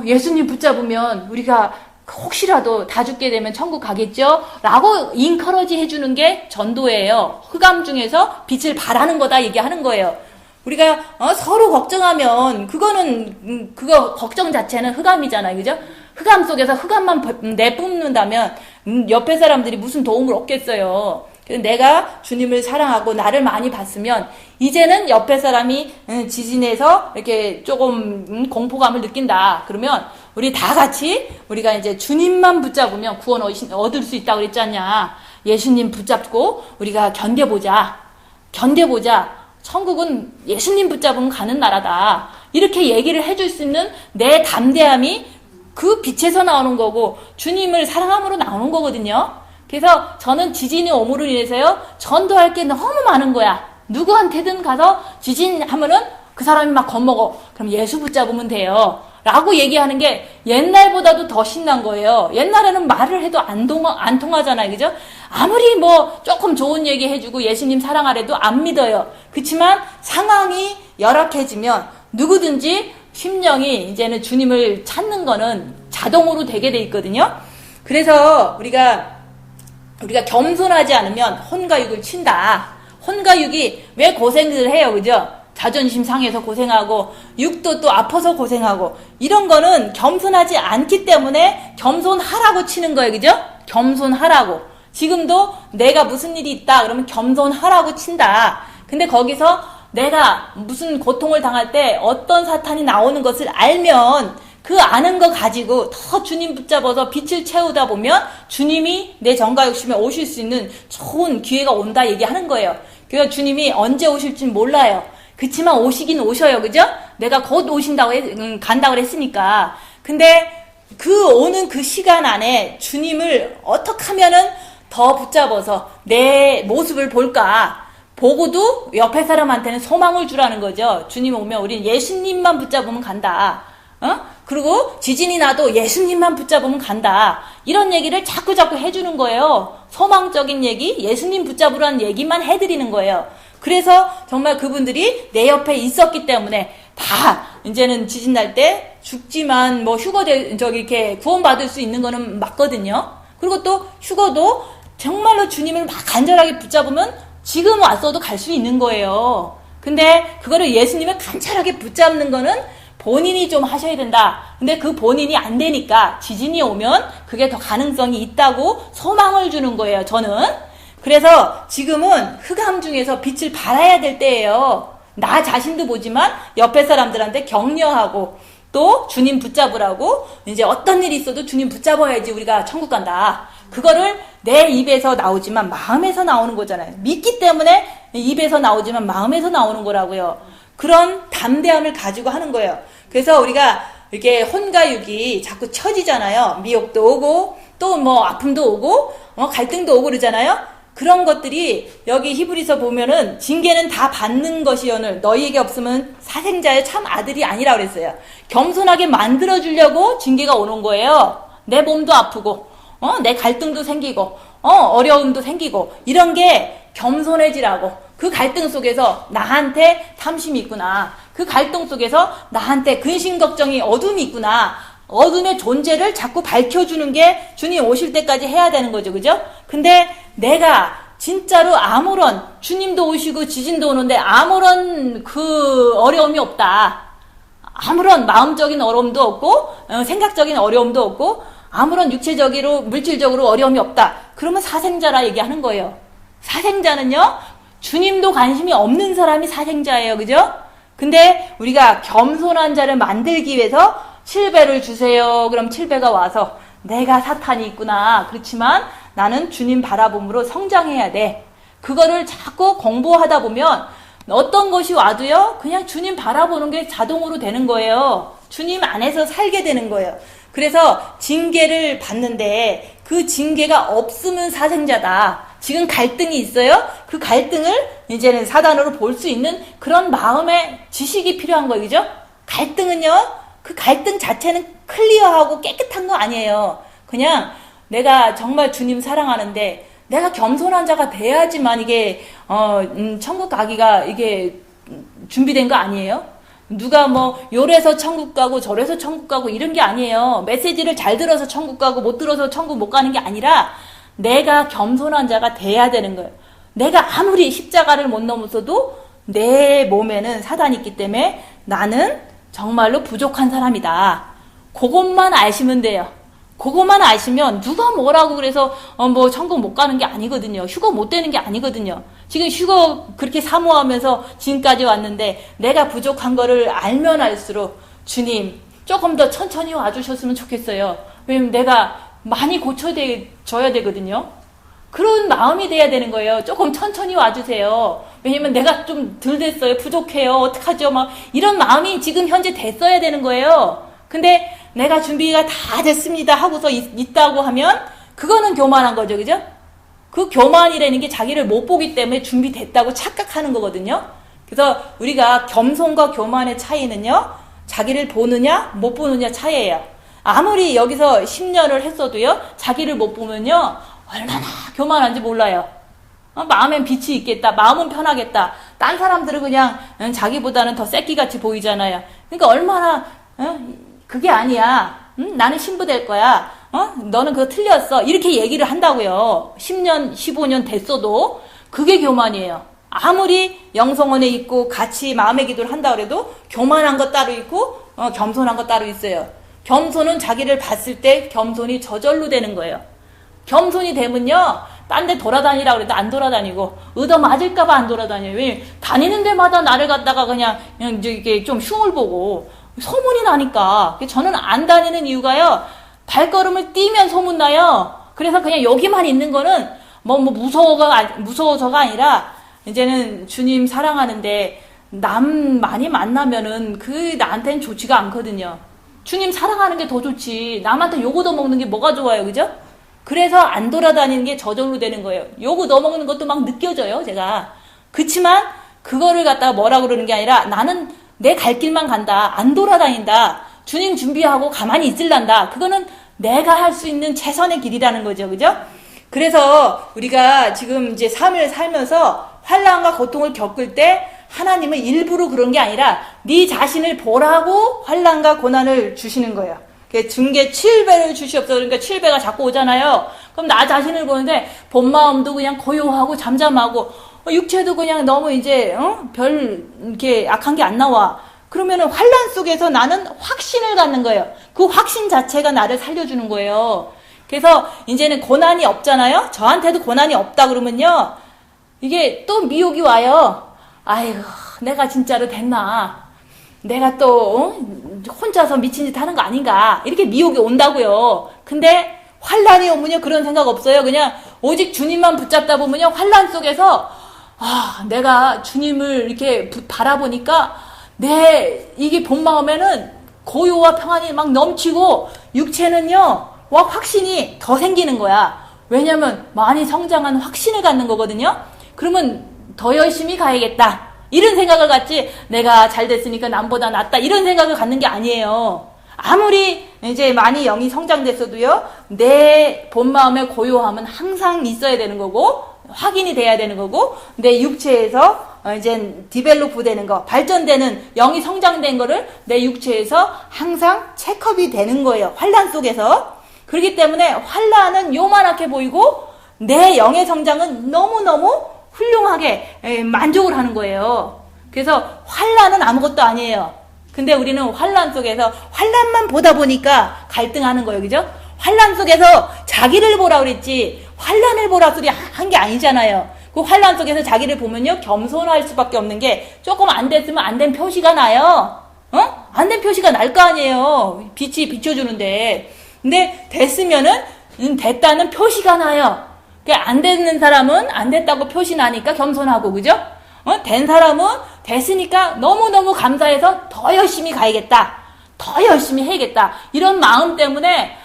예수님 붙잡으면 우리가 혹시라도 다 죽게 되면 천국 가겠죠? 라고 인커러지 해주는 게 전도예요. 흑암 중에서 빛을 발하는 거다 얘기하는 거예요. 우리가 서로 걱정하면 그거 걱정 자체는 흑암이잖아요. 그죠? 흑암 속에서 흑암만 내뿜는다면 옆에 사람들이 무슨 도움을 얻겠어요. 그래서 내가 주님을 사랑하고 나를 많이 봤으면 이제는 옆에 사람이 지진에서 이렇게 조금 공포감을 느낀다. 그러면 우리 다 같이 우리가 이제 주님만 붙잡으면 구원 얻을 수 있다고 그랬지 않냐. 예수님 붙잡고 우리가 견뎌보자. 천국은 예수님 붙잡으면 가는 나라다. 이렇게 얘기를 해줄 수 있는 내 담대함이 그 빛에서 나오는 거고 주님을 사랑함으로 나오는 거거든요. 그래서 저는 지진이 오므로 인해서요, 전도할 게 너무 많은 거야. 누구한테든 가서 지진 하면은 그 사람이 막 겁먹어. 그럼 예수 붙잡으면 돼요. 라고 얘기하는 게 옛날보다도 더 신난 거예요. 옛날에는 말을 해도 안 통하잖아요. 그죠? 아무리 뭐 조금 좋은 얘기 해주고 예수님 사랑하래도 안 믿어요. 그렇지만 상황이 열악해지면 누구든지 심령이 이제는 주님을 찾는 거는 자동으로 되게 돼 있거든요. 그래서 우리가 겸손하지 않으면 혼과 육을 친다. 혼과 육이 왜 고생을 해요, 그죠? 자존심 상해서 고생하고 육도 또 아파서 고생하고 이런 거는 겸손하지 않기 때문에 겸손하라고 치는 거예요, 그죠? 겸손하라고. 지금도 내가 무슨 일이 있다 그러면 겸손하라고 친다. 근데 거기서 내가 무슨 고통을 당할 때 어떤 사탄이 나오는 것을 알면 그 아는 거 가지고 더 주님 붙잡아서 빛을 채우다 보면 주님이 내 정과 욕심에 오실 수 있는 좋은 기회가 온다 얘기하는 거예요. 그래서 주님이 언제 오실지 몰라요. 그치만 오시긴 오셔요. 그죠? 내가 곧 간다고 그랬으니까. 근데 그 오는 그 시간 안에 주님을 어떻게 하면은 더 붙잡아서 내 모습을 볼까? 보고도 옆에 사람한테는 소망을 주라는 거죠. 주님 오면 우린 예수님만 붙잡으면 간다. 그리고 지진이 나도 예수님만 붙잡으면 간다. 이런 얘기를 자꾸 해주는 거예요. 소망적인 얘기, 예수님 붙잡으라는 얘기만 해드리는 거예요. 그래서 정말 그분들이 내 옆에 있었기 때문에 다 이제는 지진 날 때 죽지만 뭐 이렇게 구원받을 수 있는 거는 맞거든요. 그리고 또 휴거도 정말로 주님을 막 간절하게 붙잡으면 지금 왔어도 갈 수 있는 거예요. 근데 그거를 예수님을 간절하게 붙잡는 거는 본인이 좀 하셔야 된다. 근데 그 본인이 안 되니까 지진이 오면 그게 더 가능성이 있다고 소망을 주는 거예요, 저는. 그래서 지금은 흑암 중에서 빛을 발해야 될 때예요. 나 자신도 보지만 옆에 사람들한테 격려하고 또 주님 붙잡으라고 이제 어떤 일이 있어도 주님 붙잡아야지 우리가 천국 간다. 그거를 내 입에서 나오지만 마음에서 나오는 거잖아요. 믿기 때문에 입에서 나오지만 마음에서 나오는 거라고요. 그런 담대함을 가지고 하는 거예요. 그래서 우리가 이렇게 혼과 육이 자꾸 처지잖아요. 미혹도 오고 또 뭐 아픔도 오고 갈등도 오고 그러잖아요. 그런 것들이 여기 히브리서 보면은 징계는 다 받는 것이오늘 너희에게 없으면 사생자의 참 아들이 아니라 그랬어요. 겸손하게 만들어주려고 징계가 오는 거예요. 내 몸도 아프고 내 갈등도 생기고 어려움도 생기고 이런 게 겸손해지라고. 그 갈등 속에서 나한테 탐심이 있구나. 그 갈등 속에서 나한테 근심 걱정이 어둠이 있구나. 어둠의 존재를 자꾸 밝혀주는 게 주님 오실 때까지 해야 되는 거죠. 그죠? 근데 내가 진짜로 아무런 주님도 오시고 지진도 오는데 아무런 그 어려움이 없다. 아무런 마음적인 어려움도 없고 생각적인 어려움도 없고 아무런 육체적으로 물질적으로 어려움이 없다. 그러면 사생자라 얘기하는 거예요. 사생자는요. 주님도 관심이 없는 사람이 사생자예요. 그죠? 근데 우리가 겸손한 자를 만들기 위해서 7배를 주세요. 그럼 7배가 와서 내가 사탄이 있구나. 그렇지만 나는 주님 바라봄으로 성장해야 돼. 그거를 자꾸 공부하다 보면 어떤 것이 와도요. 그냥 주님 바라보는 게 자동으로 되는 거예요. 주님 안에서 살게 되는 거예요. 그래서 징계를 받는데 그 징계가 없으면 사생자다. 지금 갈등이 있어요? 그 갈등을 이제는 사단으로 볼 수 있는 그런 마음의 지식이 필요한 거예요. 그죠? 갈등은요. 그 갈등 자체는 클리어하고 깨끗한 거 아니에요. 그냥 내가 정말 주님 사랑하는데 내가 겸손한 자가 돼야지만 이게 천국 가기가 이게 준비된 거 아니에요? 누가 뭐 요래서 천국 가고 저래서 천국 가고 이런 게 아니에요. 메시지를 잘 들어서 천국 가고 못 들어서 천국 못 가는 게 아니라 내가 겸손한 자가 돼야 되는 거예요. 내가 아무리 십자가를 못 넘어서도 내 몸에는 사단이 있기 때문에 나는 정말로 부족한 사람이다. 그것만 아시면 돼요. 그것만 아시면 누가 뭐라고 그래서 뭐 천국 못 가는 게 아니거든요. 휴거 못 되는 게 아니거든요. 지금 휴거 그렇게 사모하면서 지금까지 왔는데 내가 부족한 거를 알면 알수록 주님 조금 더 천천히 와주셨으면 좋겠어요. 왜냐면 내가 많이 고쳐져야 되거든요. 그런 마음이 돼야 되는 거예요. 조금 천천히 와주세요. 왜냐면 내가 좀 덜 됐어요. 부족해요. 어떡하죠? 막 이런 마음이 지금 현재 됐어야 되는 거예요. 근데 내가 준비가 다 됐습니다 하고서 있다고 하면 그거는 교만한 거죠. 그죠? 그 교만이라는 게 자기를 못 보기 때문에 준비됐다고 착각하는 거거든요. 그래서 우리가 겸손과 교만의 차이는요, 자기를 보느냐 못 보느냐 차이예요. 아무리 여기서 10년을 했어도요, 자기를 못 보면요 얼마나 교만한지 몰라요. 마음엔 빛이 있겠다, 마음은 편하겠다. 딴 사람들은 그냥 자기보다는 더 새끼같이 보이잖아요. 그러니까 얼마나 그게 아니야. 나는 신부될 거야. 너는 그거 틀렸어. 이렇게 얘기를 한다고요. 10년, 15년 됐어도 그게 교만이에요. 아무리 영성원에 있고 같이 마음의 기도를 한다 그래도 교만한 것 따로 있고 겸손한 것 따로 있어요. 겸손은 자기를 봤을 때 겸손이 저절로 되는 거예요. 겸손이 되면요, 딴 데 돌아다니라고 그래도 안 돌아다니고, 얻어 맞을까봐 안 돌아다녀요. 왜? 다니는 데마다 나를 갖다가 그냥 이게 좀 흉을 보고, 소문이 나니까. 저는 안 다니는 이유가요, 발걸음을 띄면 소문나요. 그래서 그냥 여기만 있는 거는, 무서워서가 아니라, 이제는 주님 사랑하는데, 남 많이 만나면은, 나한테는 좋지가 않거든요. 주님 사랑하는 게 더 좋지. 남한테 욕 얻어먹는 게 뭐가 좋아요. 그죠? 그래서 안 돌아다니는 게 저절로 되는 거예요. 욕 얻어먹는 것도 막 느껴져요, 제가. 그치만, 그거를 갖다가 뭐라 그러는 게 아니라, 나는 내 갈 길만 간다. 안 돌아다닌다. 주님 준비하고 가만히 있을란다. 그거는 내가 할 수 있는 최선의 길이라는 거죠. 그죠? 그래서 우리가 지금 이제 삶을 살면서 환난과 고통을 겪을 때 하나님은 일부러 그런 게 아니라 네 자신을 보라고 환난과 고난을 주시는 거예요. 증개 7배를 주시옵소서. 그러니까 7배가 자꾸 오잖아요. 그럼 나 자신을 보는데 본 마음도 그냥 고요하고 잠잠하고 육체도 그냥 너무 이제 별 이렇게 악한 게 안 나와. 그러면은 환난 속에서 나는 확신을 갖는 거예요. 그 확신 자체가 나를 살려주는 거예요. 그래서 이제는 고난이 없잖아요. 저한테도 고난이 없다 그러면요, 이게 또 미혹이 와요. 아이고, 내가 진짜로 됐나? 내가 또 혼자서 미친 짓 하는 거 아닌가? 이렇게 미혹이 온다고요. 근데 환난이 오면요, 그런 생각 없어요. 그냥 오직 주님만 붙잡다 보면요, 환난 속에서 내가 주님을 이렇게 바라보니까 이게 본 마음에는 고요와 평안이 막 넘치고 육체는요, 확신이 더 생기는 거야. 왜냐면 많이 성장한 확신을 갖는 거거든요. 그러면 더 열심히 가야겠다. 이런 생각을 갖지, 내가 잘 됐으니까 남보다 낫다. 이런 생각을 갖는 게 아니에요. 아무리 이제 많이 영이 성장됐어도요, 내 본 마음의 고요함은 항상 있어야 되는 거고, 확인이 돼야 되는 거고, 내 육체에서 이제 디벨로프 되는 거, 발전되는 영이 성장된 거를 내 육체에서 항상 체크업이 되는 거예요. 환난 속에서. 그렇기 때문에 환난은 요만하게 보이고 내 영의 성장은 너무너무 훌륭하게 만족을 하는 거예요. 그래서 환난은 아무것도 아니에요. 근데 우리는 환난 속에서 환난만 보다 보니까 갈등하는 거예요. 그죠? 환난 속에서 자기를 보라 그랬지 환난을 보라 소리 한 게 아니잖아요. 그 환난 속에서 자기를 보면요, 겸손할 수밖에 없는 게, 조금 안 됐으면 안 된 표시가 나요. 안 된 표시가 날 거 아니에요. 빛이 비춰주는데. 근데 됐으면은 됐다는 표시가 나요. 안 되는 사람은 안 됐다고 표시 나니까 겸손하고, 그죠? 된 사람은 됐으니까 너무너무 감사해서 더 열심히 가야겠다. 더 열심히 해야겠다. 이런 마음 때문에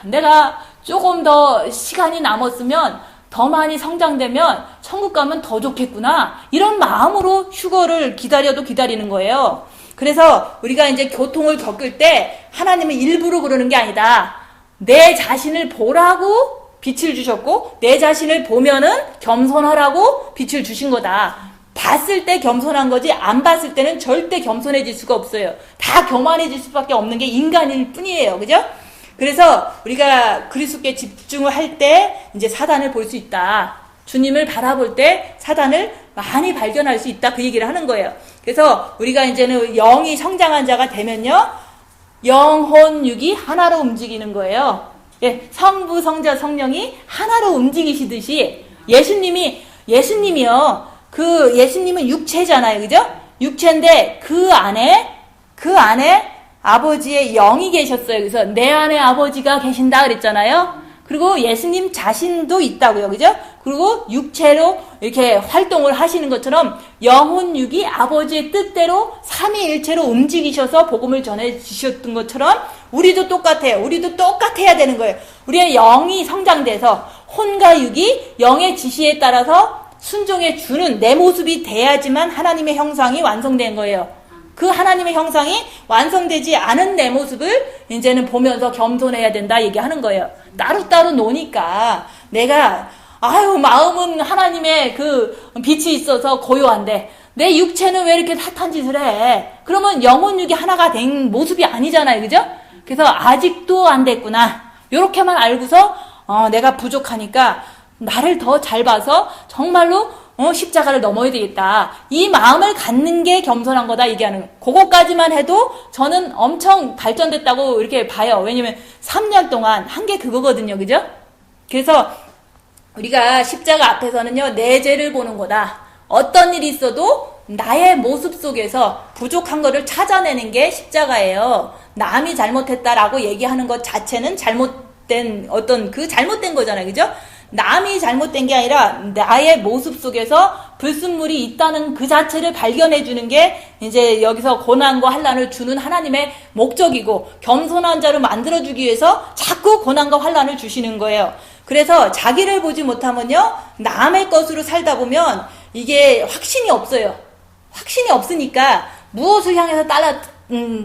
내가 조금 더 시간이 남았으면, 더 많이 성장되면 천국 가면 더 좋겠구나. 이런 마음으로 휴거를 기다려도 기다리는 거예요. 그래서 우리가 이제 고통을 겪을 때 하나님은 일부러 그러는 게 아니다. 내 자신을 보라고 빛을 주셨고, 내 자신을 보면은 겸손하라고 빛을 주신 거다. 봤을 때 겸손한 거지, 안 봤을 때는 절대 겸손해질 수가 없어요. 다 교만해질 수밖에 없는 게 인간일 뿐이에요. 그죠? 그래서 우리가 그리스도께 집중을 할 때 이제 사단을 볼 수 있다. 주님을 바라볼 때 사단을 많이 발견할 수 있다. 그 얘기를 하는 거예요. 그래서 우리가 이제는 영이 성장한 자가 되면요, 영혼 육이 하나로 움직이는 거예요. 성부, 성자, 성령이 하나로 움직이시듯이 예수님이요. 예수님은 육체잖아요. 그죠? 육체인데 그 안에 아버지의 영이 계셨어요. 그래서 내 안에 아버지가 계신다 그랬잖아요. 그리고 예수님 자신도 있다고요. 그죠? 그리고 육체로 이렇게 활동을 하시는 것처럼 영혼 육이 아버지의 뜻대로 삼위일체로 움직이셔서 복음을 전해 주셨던 것처럼 우리도 똑같아요. 우리도 똑같아야 되는 거예요. 우리의 영이 성장돼서 혼과 육이 영의 지시에 따라서 순종해 주는 내 모습이 돼야지만 하나님의 형상이 완성된 거예요. 그 하나님의 형상이 완성되지 않은 내 모습을 이제는 보면서 겸손해야 된다 얘기하는 거예요. 따로따로 노니까 내가 마음은 하나님의 그 빛이 있어서 고요한데 내 육체는 왜 이렇게 탓한 짓을 해? 그러면 영혼 육이 하나가 된 모습이 아니잖아요. 그죠? 그래서 아직도 안 됐구나. 요렇게만 알고서 내가 부족하니까 나를 더 잘 봐서 정말로 십자가를 넘어야 되겠다. 이 마음을 갖는 게 겸손한 거다 얘기하는 거예요. 그거까지만 해도 저는 엄청 발전됐다고 이렇게 봐요. 왜냐면 3년 동안 한 게 그거거든요. 그죠? 그래서 우리가 십자가 앞에서는요, 내 죄를 보는 거다. 어떤 일이 있어도 나의 모습 속에서 부족한 거를 찾아내는 게 십자가예요. 남이 잘못했다라고 얘기하는 것 자체는 잘못된 거잖아요. 그죠? 남이 잘못된 게 아니라 나의 모습 속에서 불순물이 있다는 그 자체를 발견해 주는 게 이제 여기서 고난과 환난을 주는 하나님의 목적이고 겸손한 자로 만들어주기 위해서 자꾸 고난과 환난을 주시는 거예요. 그래서 자기를 보지 못하면요, 남의 것으로 살다 보면 이게 확신이 없어요. 확신이 없으니까 무엇을 향해서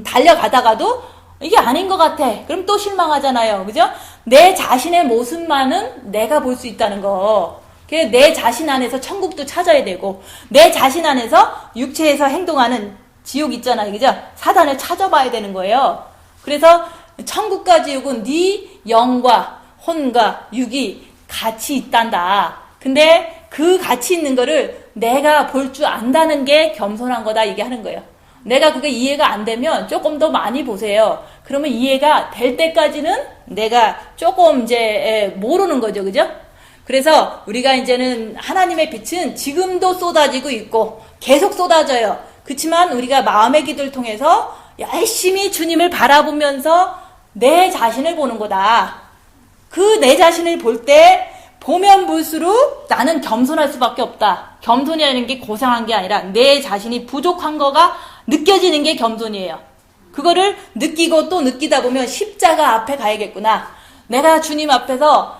달려가다가도 이게 아닌 것 같아. 그럼 또 실망하잖아요. 그죠? 내 자신의 모습만은 내가 볼 수 있다는 거. 내 자신 안에서 천국도 찾아야 되고, 내 자신 안에서 육체에서 행동하는 지옥 있잖아요. 그죠? 사단을 찾아봐야 되는 거예요. 그래서 천국과 지옥은 네 영과 혼과 육이 같이 있단다. 근데 그 같이 있는 거를 내가 볼 줄 안다는 게 겸손한 거다 얘기하는 거예요. 내가 그게 이해가 안 되면 조금 더 많이 보세요. 그러면 이해가 될 때까지는 내가 조금 이제 모르는 거죠. 그죠? 그래서 우리가 이제는 하나님의 빛은 지금도 쏟아지고 있고 계속 쏟아져요. 그렇지만 우리가 마음의 기도를 통해서 열심히 주님을 바라보면서 내 자신을 보는 거다. 그 내 자신을 볼 때 보면 볼수록 나는 겸손할 수밖에 없다. 겸손이라는 게 고상한 게 아니라 내 자신이 부족한 거가 느껴지는 게 겸손이에요. 그거를 느끼고 또 느끼다 보면 십자가 앞에 가야겠구나. 내가 주님 앞에서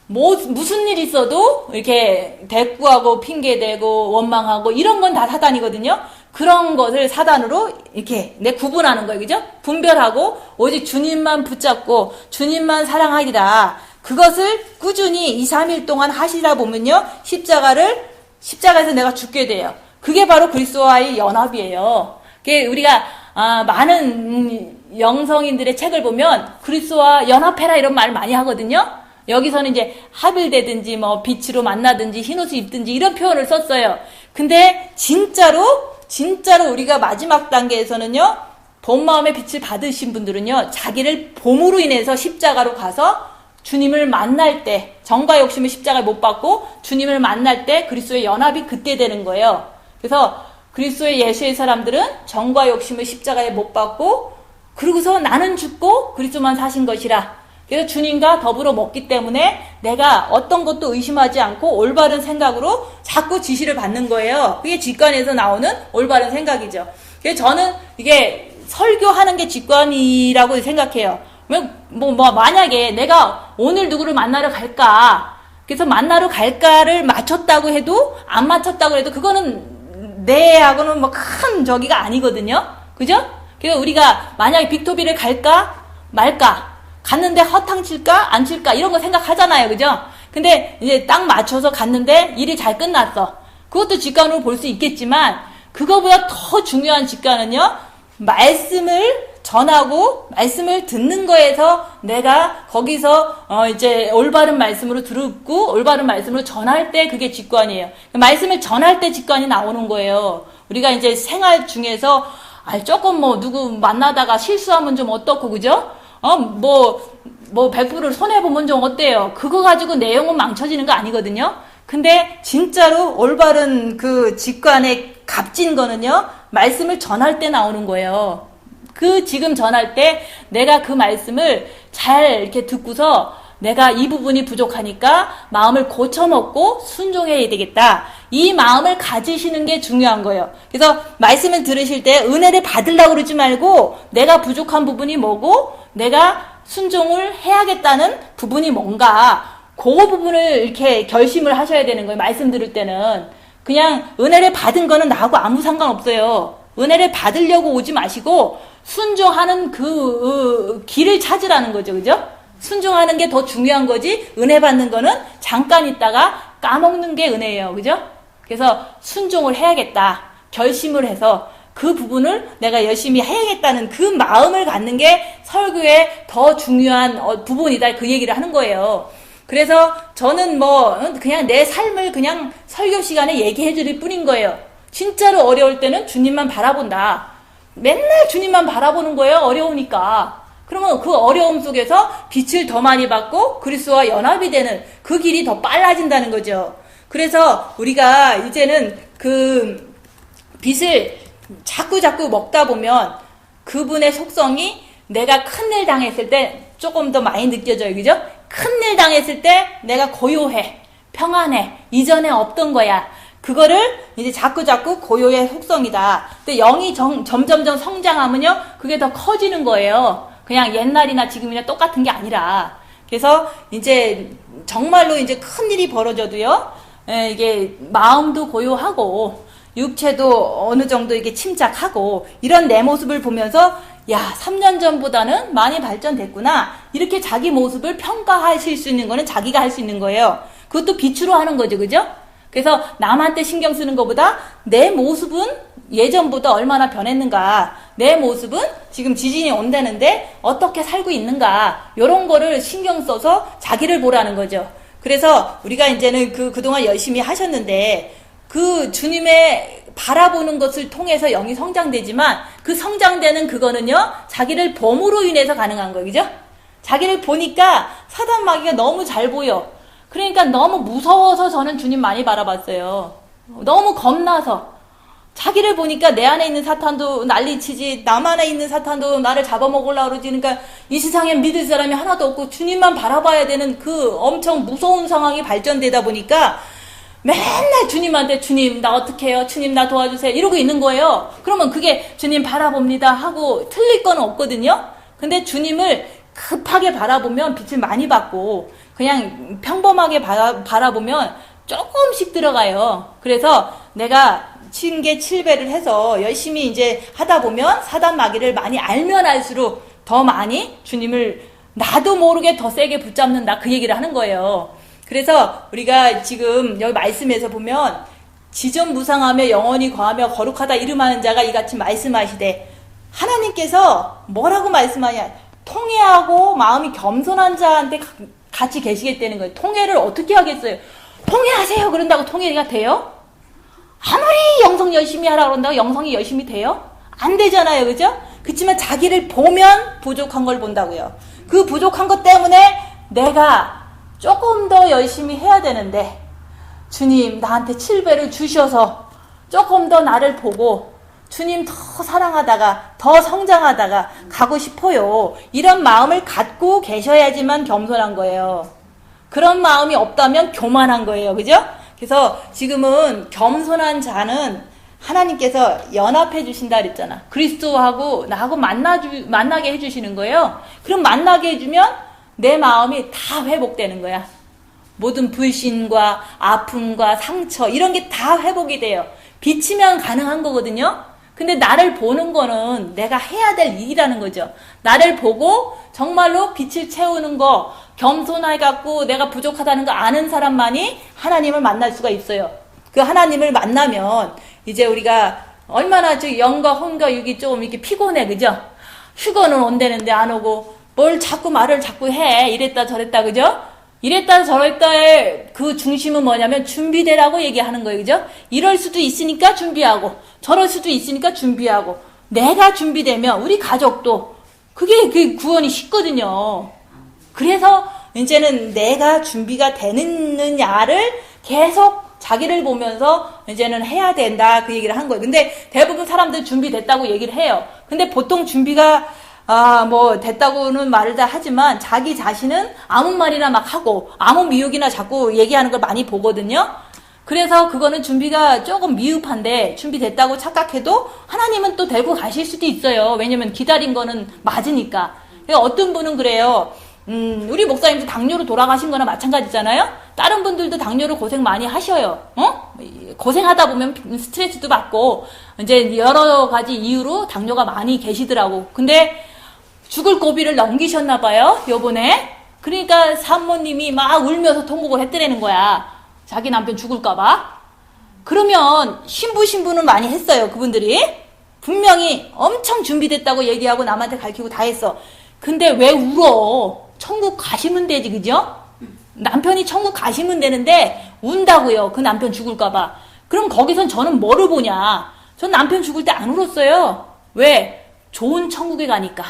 무슨 일 있어도 이렇게 대꾸하고 핑계대고 원망하고 이런 건 다 사단이거든요. 그런 것을 사단으로 이렇게 내 구분하는 거예요. 그죠? 분별하고 오직 주님만 붙잡고 주님만 사랑하리라. 그것을 꾸준히 2, 3일 동안 하시다 보면요. 십자가에서 내가 죽게 돼요. 그게 바로 그리스도와의 연합이에요. 우리가 많은 영성인들의 책을 보면 그리스도와 연합해라 이런 말 많이 하거든요. 여기서는 이제 합일되든지 뭐 빛으로 만나든지 흰옷을 입든지 이런 표현을 썼어요. 근데 진짜로 우리가 마지막 단계에서는요, 본 마음의 빛을 받으신 분들은요, 자기를 봄으로 인해서 십자가로 가서 주님을 만날 때, 정과 욕심의 십자가를 못 받고 주님을 만날 때 그리스도의 연합이 그때 되는 거예요. 그래서 그리스도의 예수의 사람들은 정과 욕심의 십자가에 못 받고 그러고서 나는 죽고 그리스도만 사신 것이라. 그래서 주님과 더불어 먹기 때문에 내가 어떤 것도 의심하지 않고 올바른 생각으로 자꾸 지시를 받는 거예요. 그게 직관에서 나오는 올바른 생각이죠. 그래서 저는 이게 설교하는 게 직관이라고 생각해요. 만약에 내가 오늘 누구를 만나러 갈까? 그래서 만나러 갈까를 맞췄다고 해도, 안 맞췄다고 해도, 그거는 내하고는 큰 저기가 아니거든요? 그죠? 그래서 우리가 만약에 빅토비를 갈까? 말까? 갔는데 허탕 칠까? 안 칠까? 이런 거 생각하잖아요. 그죠? 근데 이제 딱 맞춰서 갔는데 일이 잘 끝났어. 그것도 직관으로 볼 수 있겠지만, 그거보다 더 중요한 직관은요, 말씀을 전하고 말씀을 듣는 거에서 내가 거기서 이제 올바른 말씀으로 듣고 올바른 말씀으로 전할 때 그게 직관이에요. 말씀을 전할 때 직관이 나오는 거예요. 우리가 이제 생활 중에서 조금 누구 만나다가 실수하면 좀 어떻고, 그죠? 100%를 손해보면 좀 어때요? 그거 가지고 내용은 망쳐지는 거 아니거든요? 근데 진짜로 올바른 그 직관에 값진 거는요, 말씀을 전할 때 나오는 거예요. 지금 전할 때 내가 그 말씀을 잘 이렇게 듣고서 내가 이 부분이 부족하니까 마음을 고쳐먹고 순종해야 되겠다. 이 마음을 가지시는 게 중요한 거예요. 그래서 말씀을 들으실 때 은혜를 받으려고 그러지 말고 내가 부족한 부분이 뭐고 내가 순종을 해야겠다는 부분이 뭔가 그 부분을 이렇게 결심을 하셔야 되는 거예요. 말씀 들을 때는. 그냥 은혜를 받은 거는 나하고 아무 상관없어요. 은혜를 받으려고 오지 마시고 순종하는 그 길을 찾으라는 거죠. 그죠? 순종하는 게 더 중요한 거지 은혜 받는 거는 잠깐 있다가 까먹는 게 은혜예요. 그죠? 그래서 순종을 해야겠다. 결심을 해서 그 부분을 내가 열심히 해야겠다는 그 마음을 갖는 게 설교의 더 중요한 부분이다. 그 얘기를 하는 거예요. 그래서 저는 그냥 내 삶을 그냥 설교 시간에 얘기해 드릴 뿐인 거예요. 진짜로 어려울 때는 주님만 바라본다. 맨날 주님만 바라보는 거예요. 어려우니까. 그러면 그 어려움 속에서 빛을 더 많이 받고 그리스도와 연합이 되는 그 길이 더 빨라진다는 거죠. 그래서 우리가 이제는 그 빛을 자꾸 먹다 보면 그분의 속성이 내가 큰일 당했을 때 조금 더 많이 느껴져요. 그죠? 큰일 당했을 때 내가 고요해, 평안해, 이전에 없던 거야. 그거를 이제 자꾸 고요의 속성이다. 근데 영이 점점 성장하면요, 그게 더 커지는 거예요. 그냥 옛날이나 지금이나 똑같은 게 아니라. 그래서 이제 정말로 이제 큰 일이 벌어져도요, 이게 마음도 고요하고 육체도 어느 정도 이게 침착하고 이런 내 모습을 보면서 야, 3년 전보다는 많이 발전됐구나. 이렇게 자기 모습을 평가하실 수 있는 거는 자기가 할 수 있는 거예요. 그것도 빛으로 하는 거죠. 그죠? 그래서 남한테 신경 쓰는 것보다 내 모습은 예전보다 얼마나 변했는가. 내 모습은 지금 지진이 온다는데 어떻게 살고 있는가. 이런 거를 신경 써서 자기를 보라는 거죠. 그래서 우리가 이제는 그동안 열심히 하셨는데 그 주님의 바라보는 것을 통해서 영이 성장되지만 그 성장되는 그거는요, 자기를 봄으로 인해서 가능한 거예요. 그죠? 자기를 보니까 사단 마귀가 너무 잘 보여. 그러니까 너무 무서워서 저는 주님 많이 바라봤어요. 너무 겁나서. 자기를 보니까 내 안에 있는 사탄도 난리치지, 남 안에 있는 사탄도 나를 잡아먹으려고 그러지. 그러니까 이 세상에 믿을 사람이 하나도 없고 주님만 바라봐야 되는 그 엄청 무서운 상황이 발전되다 보니까 맨날 주님한테 주님 나 어떻게 해요? 주님 나 도와주세요. 이러고 있는 거예요. 그러면 그게 주님 바라봅니다 하고 틀릴 건 없거든요. 근데 주님을 급하게 바라보면 빛을 많이 받고 그냥 평범하게 바라보면 조금씩 들어가요. 그래서 내가 징계 7배를 해서 열심히 이제 하다 보면 사단 마귀를 많이 알면 알수록 더 많이 주님을 나도 모르게 더 세게 붙잡는다. 그 얘기를 하는 거예요. 그래서 우리가 지금 여기 말씀에서 보면 지존무상하며 영원히 거하며 거룩하다 이름하는 자가 이같이 말씀하시되 하나님께서 뭐라고 말씀하냐? 통회하고 마음이 겸손한 자한테 같이 계시겠다는 거예요. 통회를 어떻게 하겠어요? 통회하세요 그런다고 통회가 돼요? 아무리 영성 열심히 하라 그런다고 영성이 열심히 돼요? 안 되잖아요. 그죠? 그렇지만 자기를 보면 부족한 걸 본다고요. 그 부족한 것 때문에 내가 조금 더 열심히 해야 되는데 주님 나한테 7배를 주셔서 조금 더 나를 보고 주님 더 사랑하다가 더 성장하다가 가고 싶어요. 이런 마음을 갖고 계셔야지만 겸손한 거예요. 그런 마음이 없다면 교만한 거예요. 그죠? 그래서 지금은 겸손한 자는 하나님께서 연합해 주신다 그랬잖아. 그리스도하고 나하고 만나게 해주시는 거예요. 그럼 만나게 해주면 내 마음이 다 회복되는 거야. 모든 불신과 아픔과 상처 이런 게 다 회복이 돼요. 비치면 가능한 거거든요. 근데 나를 보는 거는 내가 해야 될 일이라는 거죠. 나를 보고 정말로 빛을 채우는 거, 겸손하게 갖고 내가 부족하다는 거 아는 사람만이 하나님을 만날 수가 있어요. 그 하나님을 만나면 이제 우리가 얼마나 저 영과 혼과 육이 좀 이렇게 피곤해. 그죠? 휴거는 온다는데 안 오고 뭘 자꾸 말을 자꾸 해. 이랬다 저랬다. 그죠? 이랬다 저랬다의 그 중심은 뭐냐면 준비되라고 얘기하는 거예요. 그죠? 이럴 수도 있으니까 준비하고 저럴 수도 있으니까 준비하고 내가 준비되면 우리 가족도 그게 그 구원이 쉽거든요. 그래서 이제는 내가 준비가 되느냐를 계속 자기를 보면서 이제는 해야 된다 그 얘기를 한 거예요. 근데 대부분 사람들 준비됐다고 얘기를 해요. 근데 보통 준비가 뭐 됐다고는 말을 다 하지만 자기 자신은 아무 말이나 막 하고 아무 미혹이나 자꾸 얘기하는 걸 많이 보거든요. 그래서 그거는 준비가 조금 미흡한데 준비됐다고 착각해도 하나님은 또 데리고 가실 수도 있어요. 왜냐면 기다린 거는 맞으니까. 어떤 분은 그래요. 우리 목사님도 당뇨로 돌아가신 거나 마찬가지잖아요. 다른 분들도 당뇨로 고생 많이 하셔요. 고생하다 보면 스트레스도 받고 이제 여러 가지 이유로 당뇨가 많이 계시더라고. 근데 죽을 고비를 넘기셨나 봐요, 요번에. 그러니까 산모님이 막 울면서 통곡을 했더라는 거야. 자기 남편 죽을까봐. 그러면 신부는 많이 했어요, 그분들이. 분명히 엄청 준비됐다고 얘기하고 남한테 가르치고 다 했어. 근데 왜 울어? 천국 가시면 되지, 그죠? 남편이 천국 가시면 되는데 운다고요, 그 남편 죽을까봐. 그럼 거기선 저는 뭐를 보냐? 전 남편 죽을 때 안 울었어요. 왜? 좋은 천국에 가니까.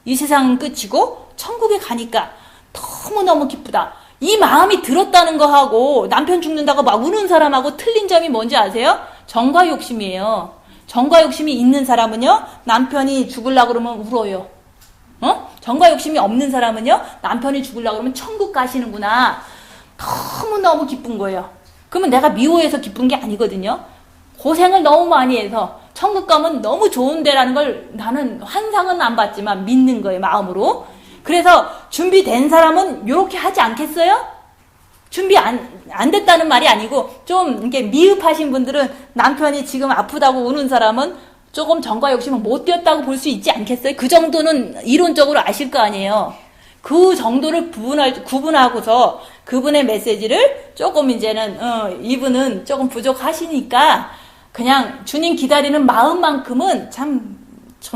이 세상은 끝이고 천국에 가니까 너무너무 기쁘다. 이 마음이 들었다는 거하고 남편 죽는다고 막 우는 사람하고 틀린 점이 뭔지 아세요? 정과 욕심이에요. 정과 욕심이 있는 사람은요, 남편이 죽으려고 그러면 울어요. 정과 욕심이 없는 사람은요, 남편이 죽으려고 그러면 천국 가시는구나. 너무너무 기쁜 거예요. 그러면 내가 미워해서 기쁜 게 아니거든요. 고생을 너무 많이 해서 천국 가면 너무 좋은데라는 걸 나는 환상은 안 봤지만 믿는 거예요, 마음으로. 그래서 준비된 사람은 이렇게 하지 않겠어요? 준비 안 됐다는 말이 아니고 좀 이렇게 미흡하신 분들은 남편이 지금 아프다고 우는 사람은 조금 정과 욕심을 못 뛰었다고 볼 수 있지 않겠어요? 그 정도는 이론적으로 아실 거 아니에요. 그 정도를 구분하고서 그분의 메시지를 조금 이제는 이분은 조금 부족하시니까 그냥 주님 기다리는 마음만큼은 참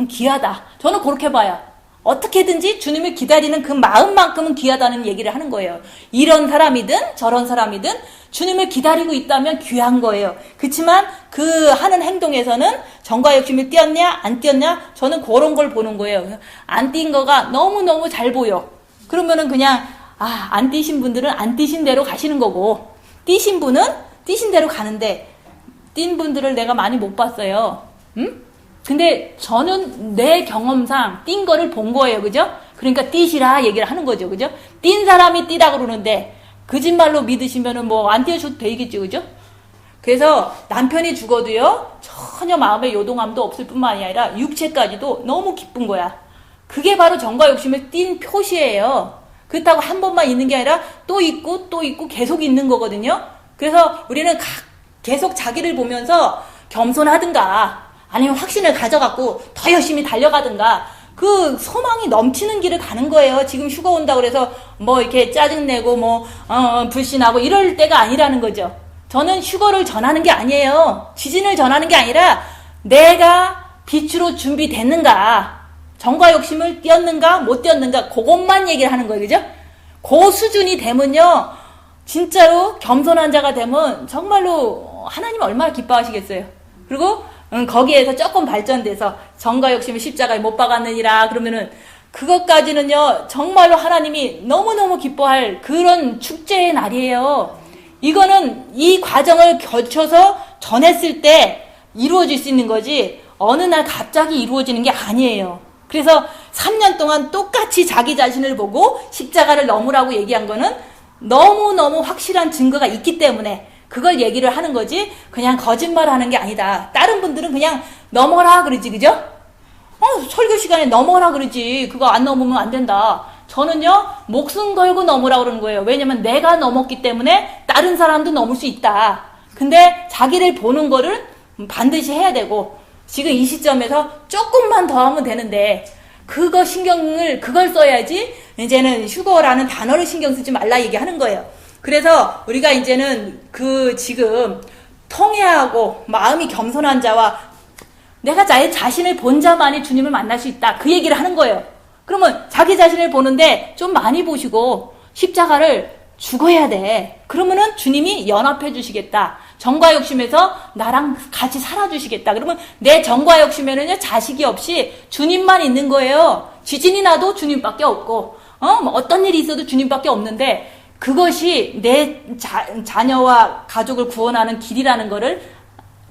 귀하다. 저는 그렇게 봐요. 어떻게든지 주님을 기다리는 그 마음만큼은 귀하다는 얘기를 하는 거예요. 이런 사람이든 저런 사람이든 주님을 기다리고 있다면 귀한 거예요. 그렇지만 그 하는 행동에서는 정과 욕심을 띄었냐 안 띄었냐, 저는 그런 걸 보는 거예요. 안 띈 거가 너무너무 잘 보여. 그러면은 그냥 안 띄신 분들은 안 띄신 대로 가시는 거고, 띄신 분은 띄신 대로 가는데, 띈 분들을 내가 많이 못 봤어요. 근데 저는 내 경험상 띈 거를 본 거예요. 그죠? 그러니까 띄시라 얘기를 하는 거죠. 그죠? 띈 사람이 띄다 그러는데 거짓말로 믿으시면은 뭐 안 띄워줘도 되겠죠. 그죠? 그래서 남편이 죽어도요, 전혀 마음의 요동함도 없을 뿐만 아니라 육체까지도 너무 기쁜 거야. 그게 바로 정과 욕심을 띈 표시예요. 그렇다고 한 번만 있는 게 아니라 또 있고 또 있고 계속 있는 거거든요. 그래서 우리는 계속 자기를 보면서 겸손하든가 아니면 확신을 가져갖고 더 열심히 달려가든가 그 소망이 넘치는 길을 가는 거예요. 지금 휴가 온다고 그래서 뭐 이렇게 짜증내고 불신하고 이럴 때가 아니라는 거죠. 저는 휴거를 전하는 게 아니에요. 지진을 전하는 게 아니라 내가 빛으로 준비됐는가, 정과 욕심을 띄었는가 못 띄었는가, 그것만 얘기를 하는 거예요. 그죠? 그 수준이 되면요, 진짜로 겸손한 자가 되면 정말로 하나님 얼마나 기뻐하시겠어요. 그리고 거기에서 조금 발전돼서 정과 욕심을 십자가에 못 박았느니라 그러면은 그것까지는요 정말로 하나님이 너무너무 기뻐할 그런 축제의 날이에요. 이거는 이 과정을 거쳐서 전했을 때 이루어질 수 있는 거지 어느 날 갑자기 이루어지는 게 아니에요. 그래서 3년 동안 똑같이 자기 자신을 보고 십자가를 넘으라고 얘기한 거는 너무너무 확실한 증거가 있기 때문에 그걸 얘기를 하는 거지 그냥 거짓말 하는 게 아니다. 다른 분들은 그냥 넘어라 그러지, 그죠? 설교 시간에 넘어라 그러지. 그거 안 넘으면 안 된다. 저는요 목숨 걸고 넘으라 그러는 거예요. 왜냐면 내가 넘었기 때문에 다른 사람도 넘을 수 있다. 근데 자기를 보는 거를 반드시 해야 되고, 지금 이 시점에서 조금만 더 하면 되는데 그걸 써야지. 이제는 휴거라는 단어를 신경 쓰지 말라 얘기하는 거예요. 그래서 우리가 이제는 지금 통회하고 마음이 겸손한 자와 내가 나의 자신을 본 자만이 주님을 만날 수 있다. 그 얘기를 하는 거예요. 그러면 자기 자신을 보는데 좀 많이 보시고 십자가를 죽어야 돼. 그러면은 주님이 연합해 주시겠다. 정과 욕심에서 나랑 같이 살아주시겠다. 그러면 내 정과 욕심에는요 자식이 없이 주님만 있는 거예요. 지진이 나도 주님밖에 없고 어떤 일이 있어도 주님밖에 없는데 그것이 내 자녀와 가족을 구원하는 길이라는 거를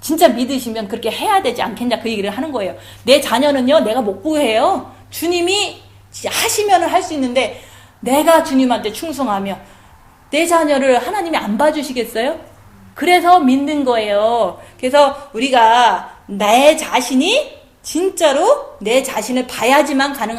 진짜 믿으시면 그렇게 해야 되지 않겠냐 그 얘기를 하는 거예요. 내 자녀는요 내가 못 구해요. 주님이 하시면 할 수 있는데 내가 주님한테 충성하며 내 자녀를 하나님이 안 봐주시겠어요? 그래서 믿는 거예요. 그래서 우리가 내 자신이 진짜로 내 자신을 봐야지만 가능한